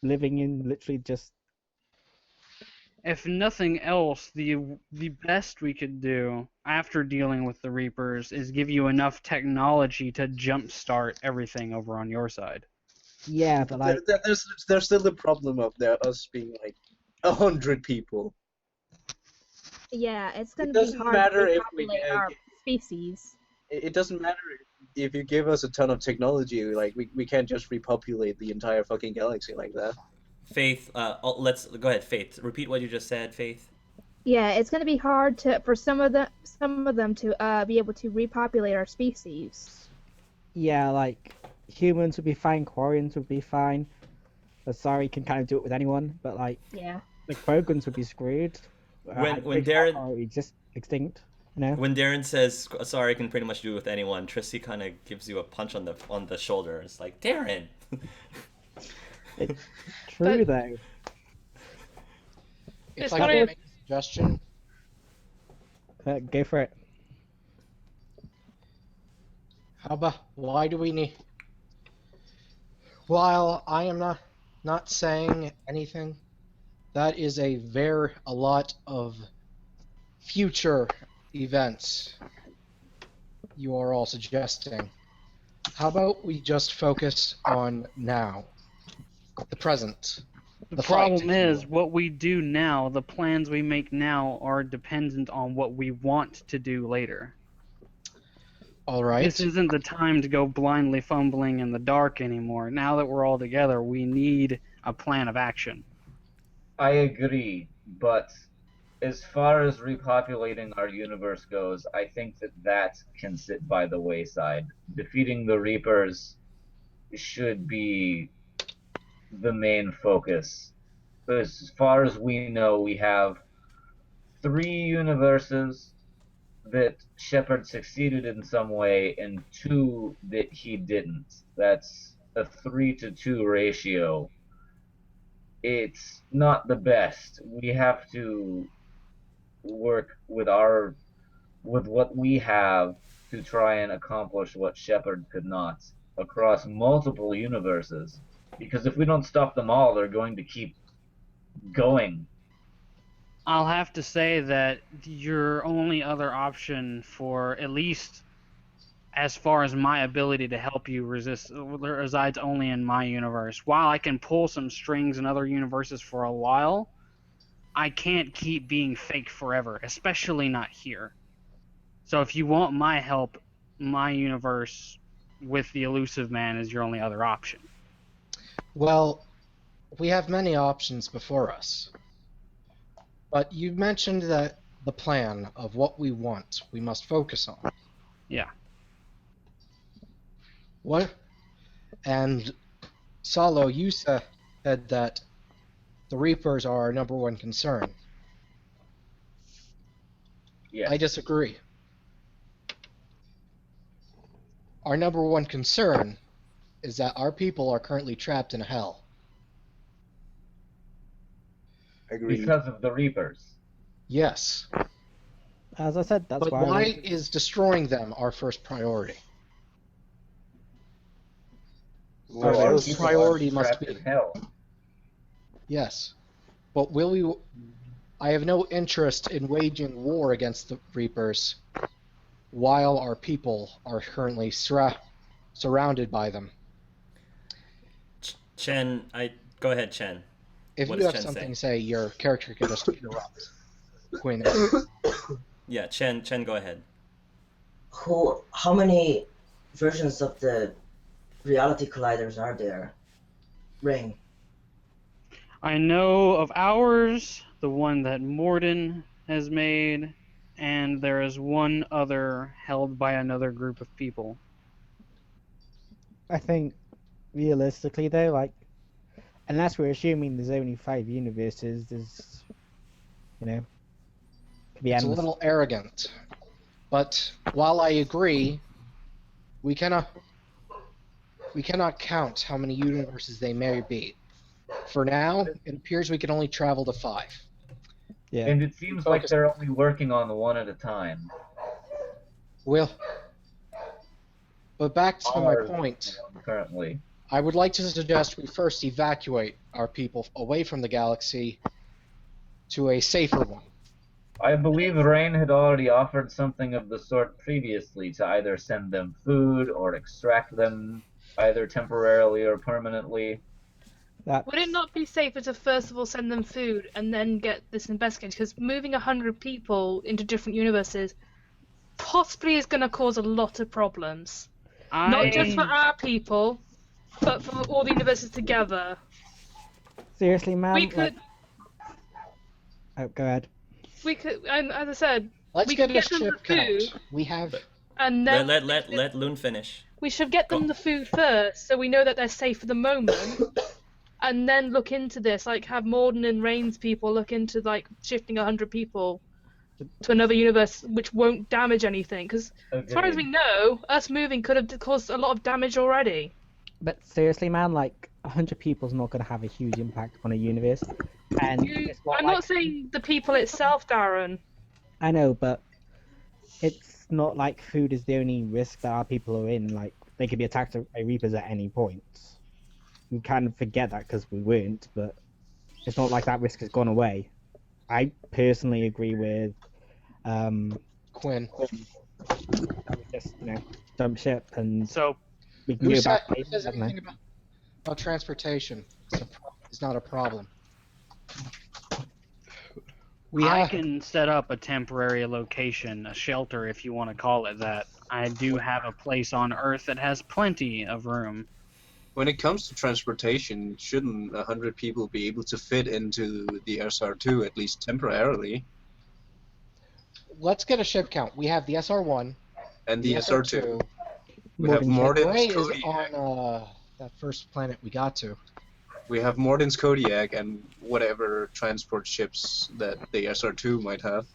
living in literally just. If nothing else, the best we could do after dealing with the Reapers is give you enough technology to jumpstart everything over on your side. Yeah, but there's still the problem of us being like 100 people. Yeah, it's gonna It be doesn't hard matter to if we repopulate our species. It doesn't matter if you give us a ton of technology. Like we can't just repopulate the entire fucking galaxy like that. Faith, let's go ahead. Faith, repeat what you just said. Faith. Yeah, it's gonna be hard for some of them to be able to repopulate our species. Yeah, humans would be fine, Quarians would be fine. Asari can kind of do it with anyone, but yeah, the Krogans would be screwed. When Darren are just extinct, you know. When Darren says sorry, I can pretty much do it with anyone, Trissy kind of gives you a punch on the shoulder. It's like, Darren. It's true though. It's If I could make a suggestion, Go for it. why do we need? While I am not saying anything, that is a lot of future events you are all suggesting. How about we just focus on now, the present? The fight, problem if you is, will. what we do now, the plans we make now, are dependent on what we want to do later. All right. This isn't the time to go blindly fumbling in the dark anymore. Now that we're all together, we need a plan of action. I agree, but as far as repopulating our universe goes, I think that can sit by the wayside. Defeating the Reapers should be the main focus. As far as we know, we have 3 universes that Shepard succeeded in some way, and 2 that he didn't. That's a 3-to-2 ratio. It's not the best. We have to work with what we have to try and accomplish what Shepard could not across multiple universes. Because if we don't stop them all, they're going to keep going. I'll have to say that your only other option for at least as far as my ability to help you resist resides only in my universe. While I can pull some strings in other universes for a while, I can't keep being fake forever, especially not here. So if you want my help, my universe with the elusive man is your only other option. Well, we have many options before us. But you mentioned that the plan of what we want, we must focus on. Yeah. What? And Salo, you said that the Reapers are our number one concern. Yes. I disagree. Our number one concern is that our people are currently trapped in hell. Agreed. Because of the Reapers. Yes. As I said, that's But why. why is destroying them our first priority? So Our our first people priority are must trapped be. in hell. Yes. But will we... I have no interest in waging war against the Reapers while our people are currently surrounded by them. Chen, go ahead, Chen. If What you does have Chen something say? to say, your character can just interrupt. Quinn. Yeah, Chen, go ahead. How many versions of the reality colliders are there? Ring. I know of ours, the one that Morden has made, and there is one other held by another group of people. I think realistically though, like, unless we're assuming there's only 5 universes, there's, could be It's a endless. little arrogant. But while I agree, we cannot count how many universes they may be. For now, it appears we can only travel to 5. Yeah. And it seems like they're only working on one at a time. Well, but back to my Ours, point, currently. I would like to suggest we first evacuate our people away from the galaxy to a safer one. I believe Rain had already offered something of the sort previously, to either send them food or extract them, either temporarily or permanently. Would it not be safer to first of all send them food and then get this investigated? Because moving 100 people into different universes possibly is going to cause a lot of problems. Not just for our people, but for all the universes together. Seriously, man. We could, Oh, go ahead. and as I said, Let's we get could a get them the ship count. food, We have... and then Let Loon finish. we should get them the food first, so we know that they're safe for the moment, and then look into this. Like, have Morden and Rain's people look into like shifting 100 people to another universe, which won't damage anything. Because as far as we know, us moving could have caused a lot of damage already. But seriously, man, like 100 people's not going to have a huge impact on a universe. And it's I'm like... not saying the people itself, Darren. I know, but it's not like food is the only risk that our people are in. Like, they could be attacked by Reapers at any point. We kind of forget that because we weren't, but it's not like that risk has gone away. I personally agree with Quinn. Just, dump ship and So, we can Who go says back. anything about transportation? It's not a problem. I can set up a temporary location, a shelter if you want to call it that. I do have a place on Earth that has plenty of room. When it comes to transportation, shouldn't 100 people be able to fit into the SR2 at least temporarily? Let's get a ship count. We have the SR1 And the SR2. We More have than Morden's Gray is Kodiak. on that first planet we got to. We have Morden's Kodiak and whatever transport ships that the SR2 might have.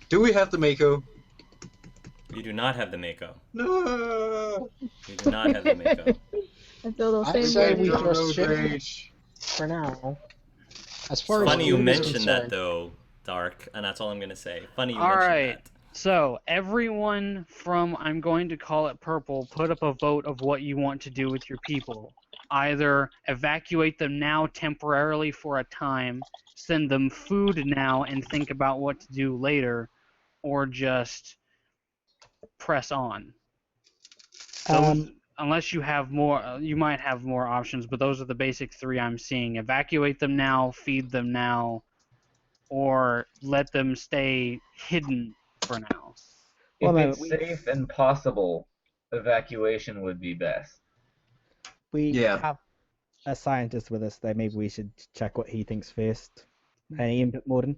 Do we have the Mako? You do not have the Mako. No. You do not have the Mako. I feel the I'd same say way. we Road just ship rage. for now. As It's far as funny you food is mentioned that concerned, though, Dark, and that's all I'm gonna say. Funny you All mentioned right. that. So, everyone from I'm going to call it Purple, put up a vote of what you want to do with your people. Either evacuate them now temporarily for a time, send them food now and think about what to do later, or just press on. Those, Um, unless you have more, you might have more options, but those are the basic three I'm seeing. Evacuate them now, feed them now, or let them stay hidden for now. If Well, no, it's safe and possible, evacuation would be best. we Yeah. have a scientist with us, though. Maybe we should check what he thinks first. Any input, Morden?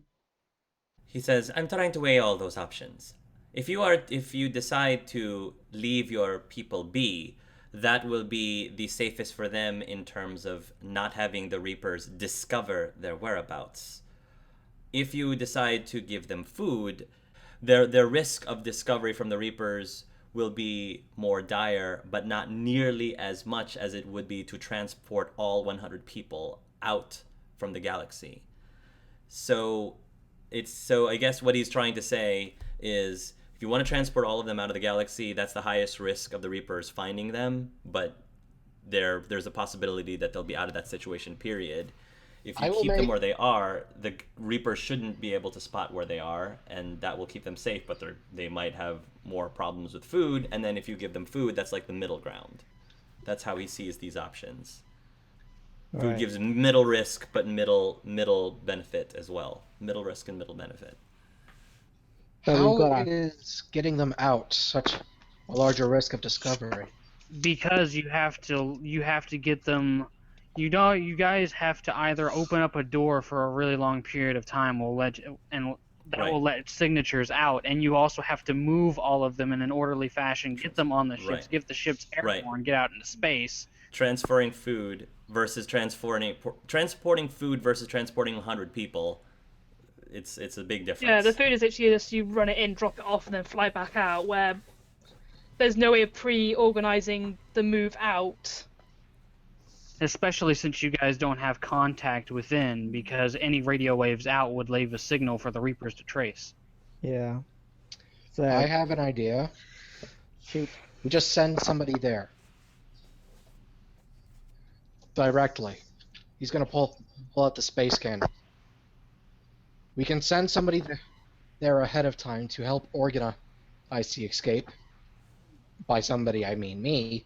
He says, I'm trying to weigh all those options. If you decide to leave your people be, that will be the safest for them in terms of not having the Reapers discover their whereabouts. If you decide to give them food, their risk of discovery from the Reapers will be more dire, but not nearly as much as it would be to transport all 100 people out from the galaxy. So I guess what he's trying to say is if you want to transport all of them out of the galaxy, that's the highest risk of the Reapers finding them, but there's a possibility that they'll be out of that situation, period. If you keep them where they are, the Reapers shouldn't be able to spot where they are, and that will keep them safe, but they might have more problems with food, and then if you give them food, that's like the middle ground. That's how he sees these options. Food Right. gives middle risk, but middle benefit as well. Middle risk and middle benefit. So we've How got is getting them out such a larger risk of discovery? Because you have to get them. You guys have to either open up a door for a really long period of time, will let signatures out, and you also have to move all of them in an orderly fashion, get them on the ships, Right. get the ships airborne, get out into space. Transferring food versus transporting food versus transporting 100 people. It's a big difference. Yeah, the food is literally just you run it in, drop it off, and then fly back out, where there's no way of pre-organizing the move out. Especially since you guys don't have contact within, because any radio waves out would leave a signal for the Reapers to trace. Yeah. So I have an idea. shoot. We just send somebody there. Directly. He's gonna pull out the space cannon. We can send somebody there ahead of time to help organize the escape. By somebody, I mean me.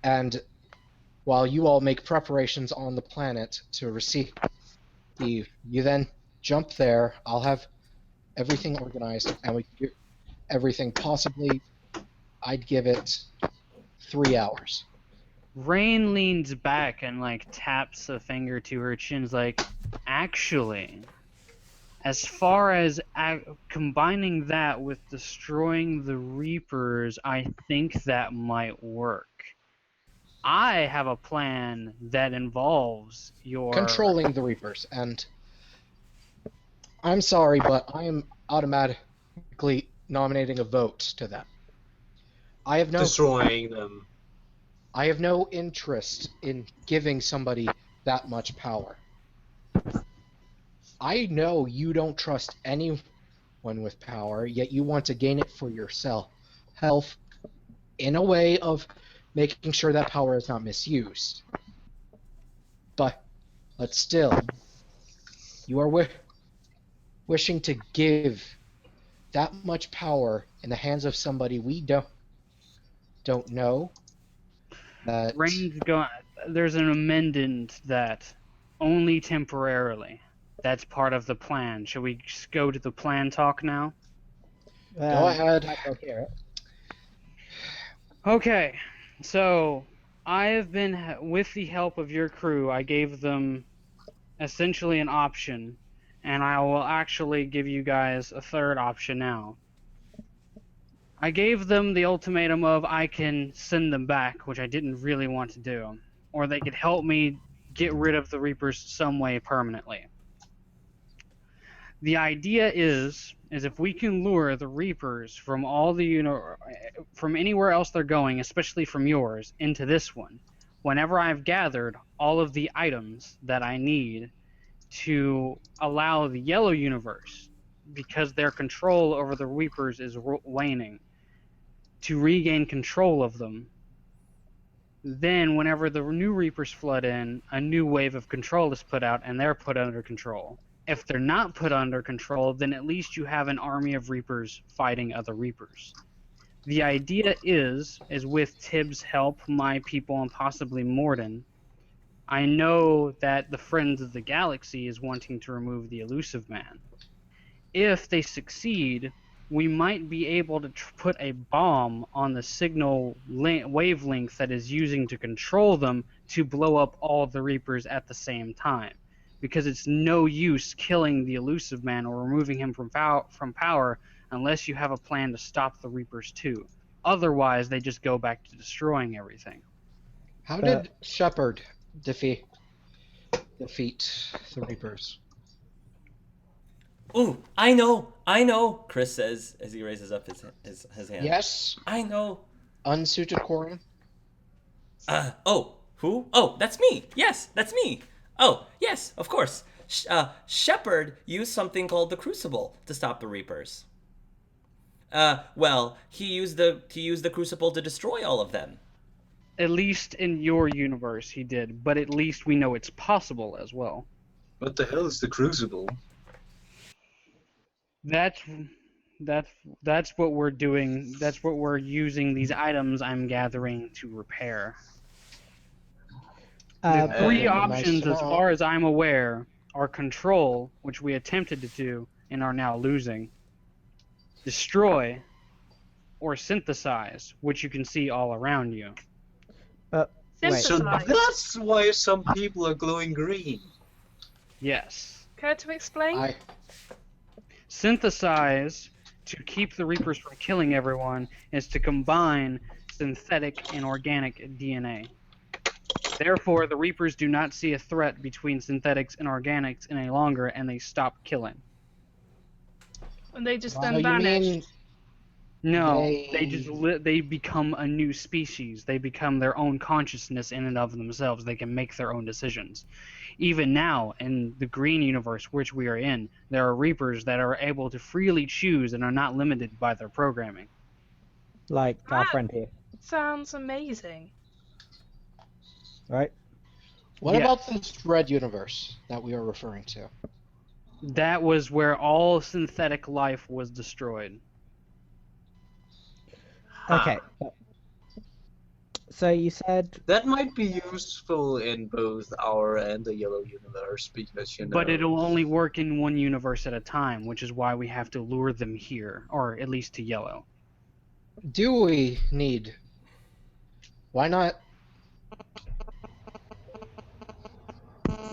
And while you all make preparations on the planet to receive you then jump there. I'll have everything organized, and we can do everything possibly. I'd give it 3 hours. Rain leans back and taps a finger to her chin's actually, as far as combining that with destroying the Reapers, I think that might work. I have a plan that involves your Controlling the Reapers, and I'm sorry, but I am automatically nominating a vote to that. I have Destroying them. I have no interest in giving somebody that much power. I know you don't trust anyone with power, yet you want to gain it for yourself. Health, in a way of making sure that power is not misused. But still, you are wishing to give that much power in the hands of somebody we don't know. That Rain's going. There's an amendment that only temporarily. That's part of the plan. Shall we just go to the plan talk now? Go ahead. I don't hear it. Okay, so I have been, with the help of your crew, I gave them essentially an option, and I will actually give you guys a third option now. I gave them the ultimatum of I can send them back, which I didn't really want to do, or they could help me get rid of the Reapers some way permanently. The idea is if we can lure the Reapers from from anywhere else they're going, especially from yours, into this one, whenever I've gathered all of the items that I need to allow the yellow universe, because their control over the Reapers is waning, to regain control of them, then whenever the new Reapers flood in, a new wave of control is put out and they're put under control. If they're not put under control, then at least you have an army of Reapers fighting other Reapers. The idea is with Tibbs' help, my people, and possibly Morden, I know that the Friends of the Galaxy is wanting to remove the Elusive Man. If they succeed, we might be able to put a bomb on the signal wavelength that is using to control them to blow up all the Reapers at the same time. Because it's no use killing the Elusive Man or removing him from power unless you have a plan to stop the Reapers too. Otherwise, they just go back to destroying everything. How did Shepard defeat the Reapers? Ooh, I know, Chris says as he raises up his hand. Yes. I know. Unsuited Quorum? Who? Oh, that's me. Yes, that's me. Oh, yes, of course. Shepard used something called the Crucible to stop the Reapers. Well, he used the Crucible to destroy all of them. At least in your universe, he did. But at least we know it's possible as well. What the hell is the Crucible? That's what we're doing. That's what we're using these items I'm gathering to repair. The three options, as far as I'm aware, are control, which we attempted to do and are now losing, destroy, or synthesize, which you can see all around you. So Synthesize. that's why some people are glowing green. Yes. Care to explain? Synthesize, to keep the Reapers from killing everyone, is to combine synthetic and organic DNA. Therefore, the Reapers do not see a threat between synthetics and organics any longer, and they stop killing. And they just So then you vanish. mean No, They- they just they become a new species. They become their own consciousness in and of themselves. They can make their own decisions. Even now, in the green universe which we are in, there are Reapers that are able to freely choose and are not limited by their programming. Like our friend here, Sounds amazing. right? What Yes. about this red universe that we are referring to? That was where all synthetic life was destroyed. Okay. So you said, That might be useful in both our and the yellow universe because But it'll only work in one universe at a time, which is why we have to lure them here, or at least to yellow. Do we need? Why not?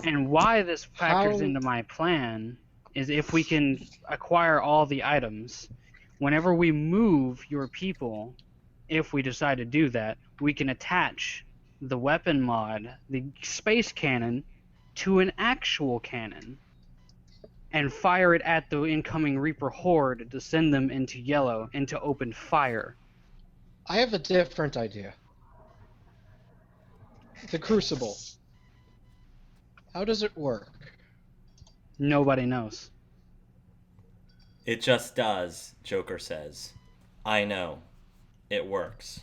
And why this factors How- into my plan is if we can acquire all the items, whenever we move your people, if we decide to do that, we can attach the weapon mod, the space cannon, to an actual cannon and fire it at the incoming Reaper horde to send them into yellow and to open fire. I have a different idea. The Crucible. How does it work? Nobody knows. It just does, Joker says. I know. It works.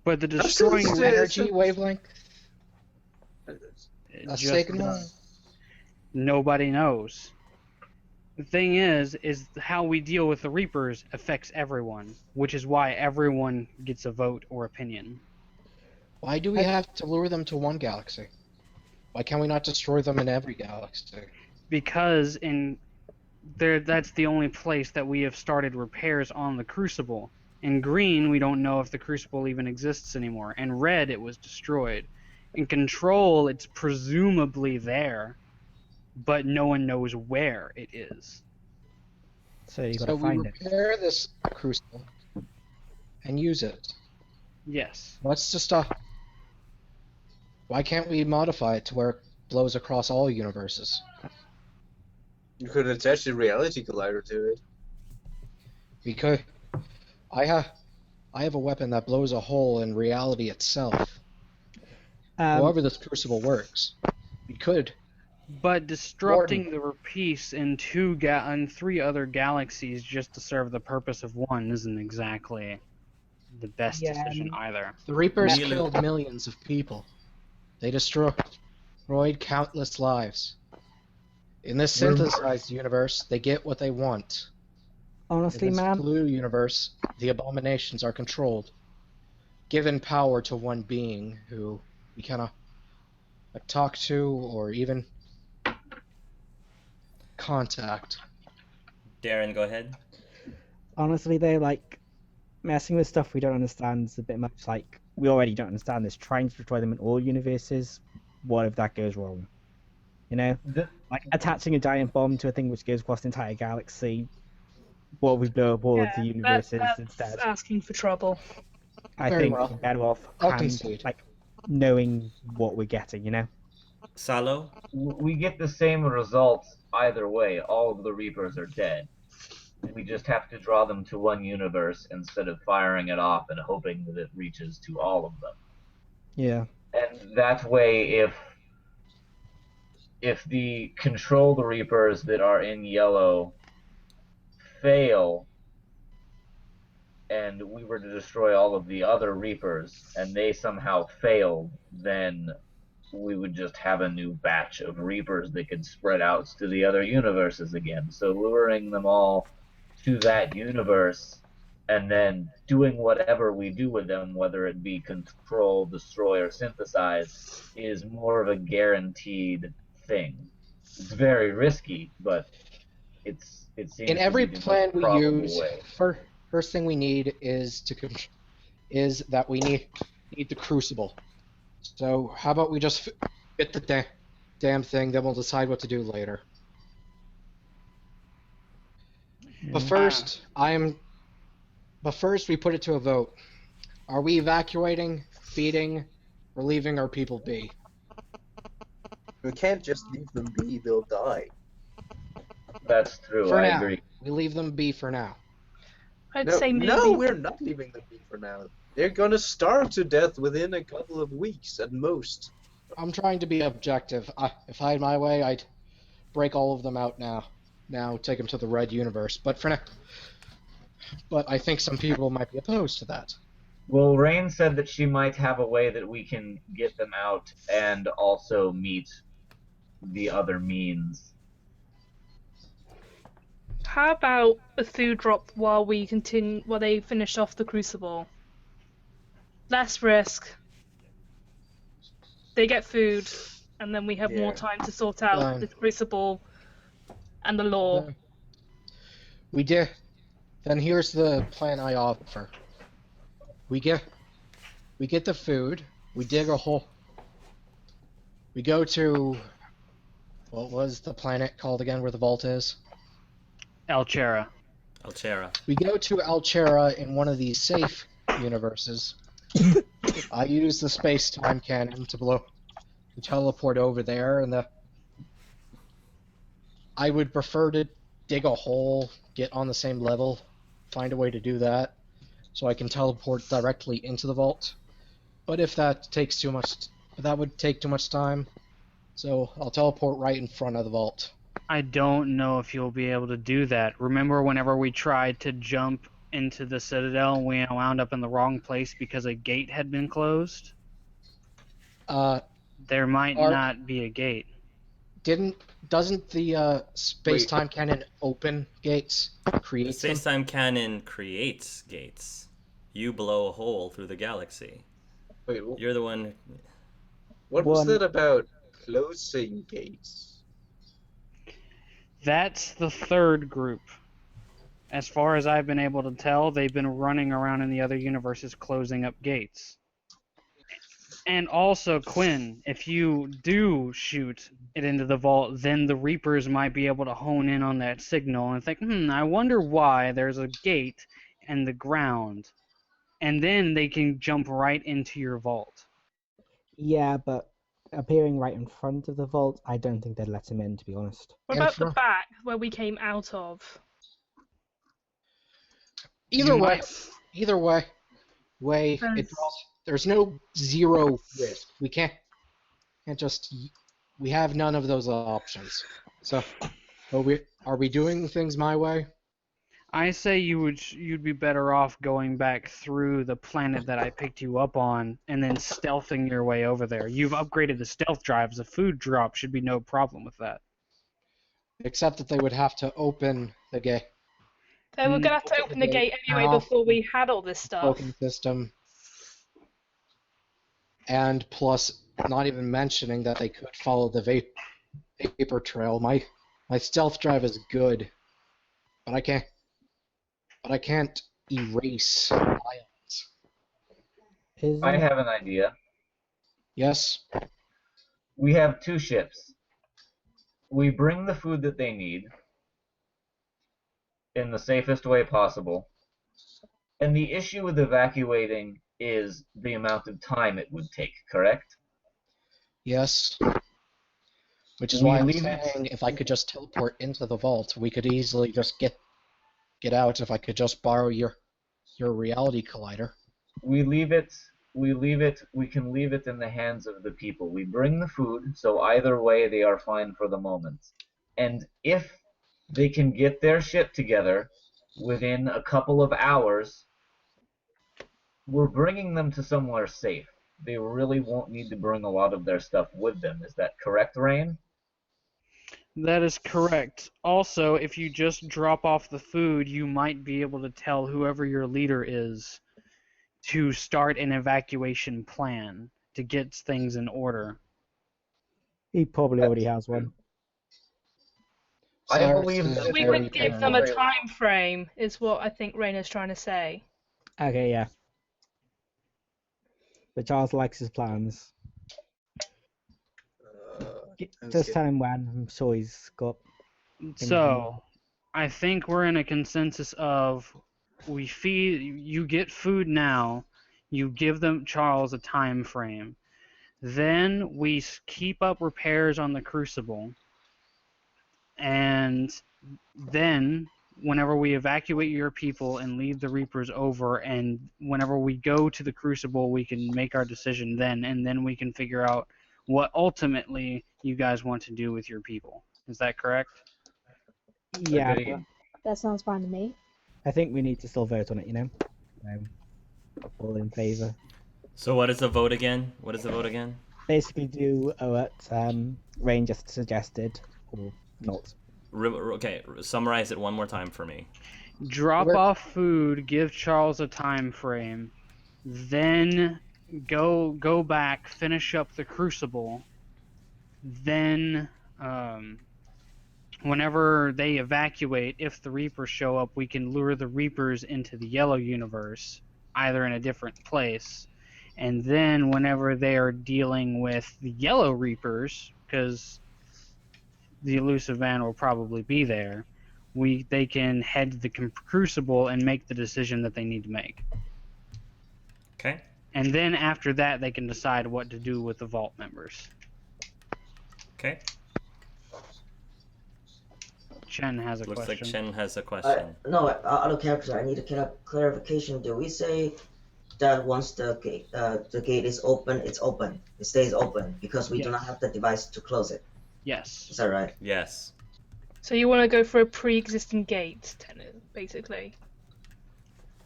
But the destroying just- Energy wavelength? A just signal? nobody knows. The thing is how we deal with the Reapers affects everyone, which is why everyone gets a vote or opinion. Why do we have to lure them to one galaxy? Why can't we not destroy them in every galaxy? Because that's the only place that we have started repairs on the Crucible. In green, we don't know if the Crucible even exists anymore. In red, it was destroyed. In Control, it's presumably there, but no one knows where it is. so you got So to we find it. repair this Crucible and use it. Yes. What's to stop? Why can't we modify it to where it blows across all universes? You could attach the reality collider to it. Because I have a weapon that blows a hole in reality itself. However this Crucible works, we could. But disrupting the peace in three other galaxies just to serve the purpose of one isn't exactly the best decision either. The Reapers Really? killed millions of people. They destroyed countless lives. In this synthesized universe, they get what they want. Honestly, In this man, blue universe, the abominations are controlled, given power to one being who we cannot talk to or even contact. Darren, go ahead. honestly, though, like messing with stuff we don't understand is a bit much like we already don't understand this. Trying to destroy them in all universes, what if that goes wrong? You know, The, like attaching a giant bomb to a thing which goes across the entire galaxy. What if we blow up all of the universes That's instead? asking for trouble. I Very think well. we're better off I'll concede. like knowing what we're getting. You know. Salo? we get the same results either way. All of the Reapers are dead. We just have to draw them to one universe instead of firing it off and hoping that it reaches to all of them. Yeah. And that way, if the controlled Reapers that are in yellow fail, and we were to destroy all of the other Reapers, and they somehow failed, then we would just have a new batch of Reapers that could spread out to the other universes again. So luring them all to that universe and then doing whatever we do with them, whether it be control, destroy, or synthesize, is more of a guaranteed thing. It's very risky, but it seems In every to be the plan most we probable use, way. first thing we need is that we need the crucible. So how about we just fit the damn thing, then we'll decide what to do later. But first, we put it to a vote. Are we evacuating, feeding, or leaving our people be? We can't just leave them be, they'll die. That's true, For I now. agree. We leave them be for now. I'd No, say maybe. no, we're not leaving them be for now. They're gonna starve to death within a couple of weeks at most. I'm trying to be objective. If I had my way, I'd break all of them out now. Now take them to the red universe. But for now, but I think some people might be opposed to that. Well, Rain said that she might have a way that we can get them out and also meet the other means. How about a food drop while they finish off the crucible? Less risk. They get food, and then we have more Yeah. time to sort out Fine. the crucible and the law. We did. Then here's the plan I offer. We get the food. We dig a hole. We go to what was the planet called again, where the vault is? Alchera. Altera. We go to Alchera in one of these safe universes. I use the space-time cannon to teleport over there, and I would prefer to dig a hole, get on the same level, find a way to do that, so I can teleport directly into the vault. But if that takes too much, that would take too much time, so I'll teleport right in front of the vault. I don't know if you'll be able to do that. Remember whenever we tried to jump into the Citadel and we wound up in the wrong place because a gate had been closed? There might not be a gate. Doesn't the space-time cannon open gates? The Creates them? space-time cannon creates gates. You blow a hole through the galaxy. Wait, You're the one. what was that about closing gates? That's the third group. As far as I've been able to tell, they've been running around in the other universes closing up gates. And also, Quinn, if you do shoot it into the vault, then the Reapers might be able to hone in on that signal and think, I wonder why there's a gate in the ground. And then they can jump right into your vault. Yeah, but appearing right in front of the vault, I don't think they'd let him in, to be honest. What about the back where we came out of? Either way, there's no zero risk. We can't just. We have none of those options. So, are we doing things my way? I say you'd be better off going back through the planet that I picked you up on and then stealthing your way over there. You've upgraded the stealth drives. A food drop should be no problem with that. Except that they would have to open the gate. They were gonna have to open the gate anyway before we had all this stuff. Cloaking system. And plus, not even mentioning that they could follow the vapor trail. My stealth drive is good, but I can't erase violence. I have an idea. Yes. We have 2 ships. We bring the food that they need in the safest way possible. And the issue with evacuating is the amount of time it would take, correct? Yes. Which is We why I'm leave it- saying if I could just teleport into the vault, we could easily just get out if I could just borrow your reality collider. we can leave it in the hands of the people. We bring the food, so either way they are fine for the moment. And if they can get their ship together within a couple of hours, we're bringing them to somewhere safe. They really won't need to bring a lot of their stuff with them. Is that correct, Rain? That is correct. Also, if you just drop off the food, you might be able to tell whoever your leader is to start an evacuation plan to get things in order. He probably already has one. I Cyrus believe is that We very could give them paranoid. a time frame, is what I think Raina's trying to say. Okay, yeah. But Charles likes his plans. Just tell him when. I'm sure he's got. So, I think we're in a consensus of you get food now, you give them Charles a time frame. Then we keep up repairs on the Crucible. And then whenever we evacuate your people and leave the Reapers over, and whenever we go to the Crucible, we can make our decision then, and then we can figure out what ultimately you guys want to do with your people. Is that correct? Yeah, Agreed. but That sounds fine to me. I think we need to still vote on it, all in favour. So what is the vote again? What is the vote again? Basically do what Rain just suggested, or not. Okay, summarize it one more time for me. Drop off food, give Charles a time frame, then go back, finish up the Crucible, then whenever they evacuate, if the Reapers show up, we can lure the Reapers into the Yellow Universe, either in a different place, and then whenever they are dealing with the Yellow Reapers, because the elusive van will probably be there, they can head to the Crucible and make the decision that they need to make. Okay. And then after that, they can decide what to do with the Vault members. Okay. Chen has a Looks question. like Chen has a question. No, out of character, I need a clarification. Do we say that once the gate is open, it's open? It stays open because we do not Yes. have the device to close it. Yes. Is that right? Yes. So you want to go for a pre-existing gate, basically.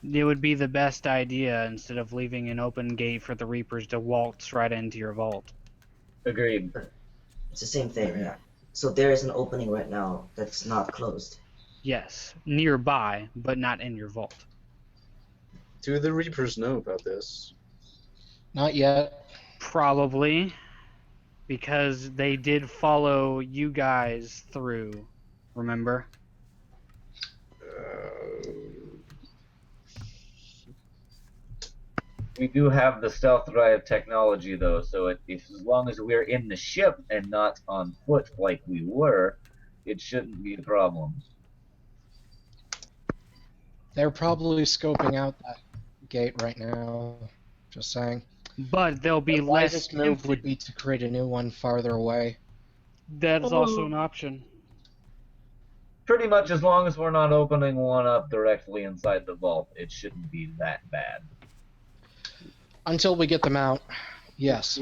It would be the best idea instead of leaving an open gate for the Reapers to waltz right into your vault. Agreed. It's the same thing, yeah. So there is an opening right now that's not closed. Yes, nearby, but not in your vault. Do the Reapers know about this? Not yet. Probably, because they did follow you guys through, remember? We do have the stealth drive technology, though, so if as long as we're in the ship and not on foot like we were, it shouldn't be a problem. They're probably scoping out that gate right now. Just saying. But there'll be The less. wisest move would be to create a new one farther away. That is also an option. Pretty much as long as we're not opening one up directly inside the vault, it shouldn't be that bad. Until we get them out. Yes.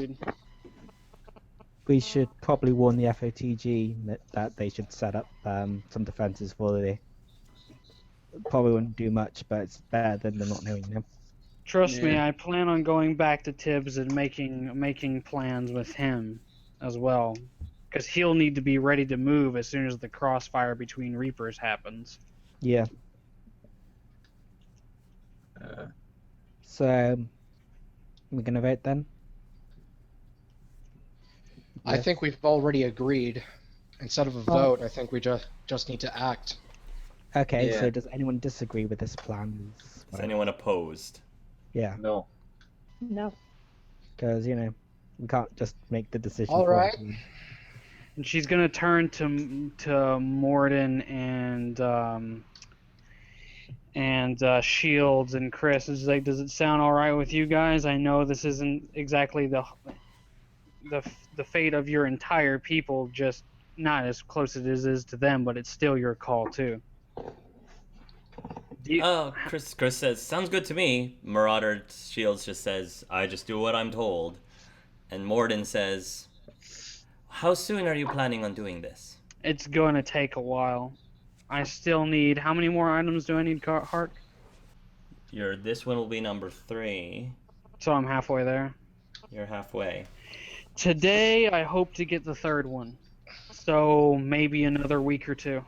We should probably warn the FOTG that they should set up some defenses for the. Probably wouldn't do much, but it's better than them not knowing them. Trust me, I plan on going back to Tibbs and making plans with him as well, because he'll need to be ready to move as soon as the crossfire between Reapers happens. Yeah. So, we're gonna vote then. I Yes. think we've already agreed. Instead of a Oh. vote, I think we just need to act. Okay. Yeah. So, does anyone disagree with this plan? Is anyone opposed? Yeah, No. No. because we can't just make the decision. All for right. everyone. And she's gonna turn to Morden and Shields and Chris. It's like, does it sound all right with you guys? I know this isn't exactly the fate of your entire people, just not as close as it is to them, but it's still your call too. Do you- Oh, Chris says, sounds good to me. Marauder Shields just says, I just do what I'm told. And Morden says, how soon are you planning on doing this? It's gonna take a while. I still need. How many more items do I need, Hark? This one will be number 3. So I'm halfway there. You're halfway. Today, I hope to get the third one. So maybe another week or two.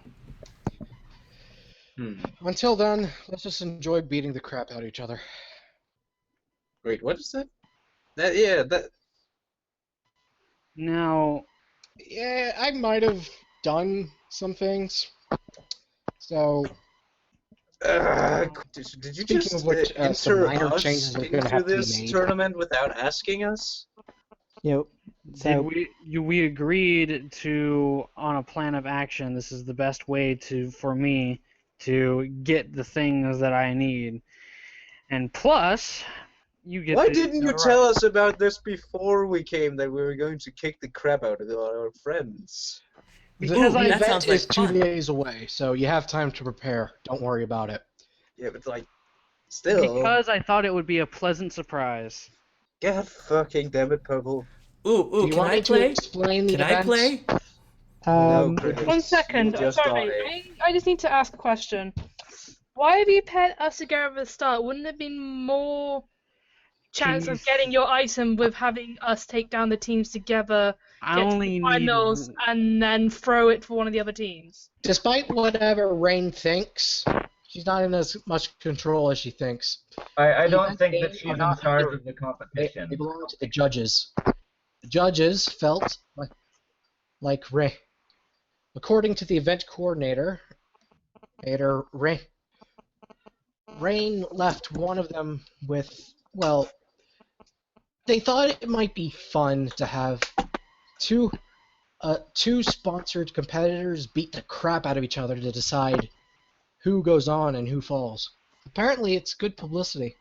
Until then, let's just enjoy beating the crap out of each other. Wait, what is that? That. Now, Yeah, I might have done some things. So, Did you Speaking just of which, some enter minor us changes are gonna into have to be this made. tournament without asking us? So, we agreed to on a plan of action. This is the best way for me to get the things that I need, and plus, you get. Why the didn't you notoriety. tell us about this before we came, that we were going to kick the crap out of our friends? Because the that event sounds like is 2 fun. days away, so you have time to prepare. Don't worry about it. Yeah, but like, still. Because I thought it would be a pleasant surprise. God fucking damn it, Purple. Ooh, Do you can want I me to play? explain the Can I event? play? No, Chris. One second. You just Sorry, die. I just need to ask a question. Why have you paired us together at the start? Wouldn't there have been more chance of Jeez. getting your item with having us take down the teams together, I get to only the need. finals, and then throw it for one of the other teams? Despite whatever Rain thinks, she's not in as much control as she thinks. I The don't event think that games she's are in not charge her. of the They competition. belong to the judges. The judges felt like Rain. According to the event coordinator, Rain left one of them with, well, they thought it might be fun to have two sponsored competitors beat the crap out of each other to decide who goes on and who falls. Apparently, it's good publicity.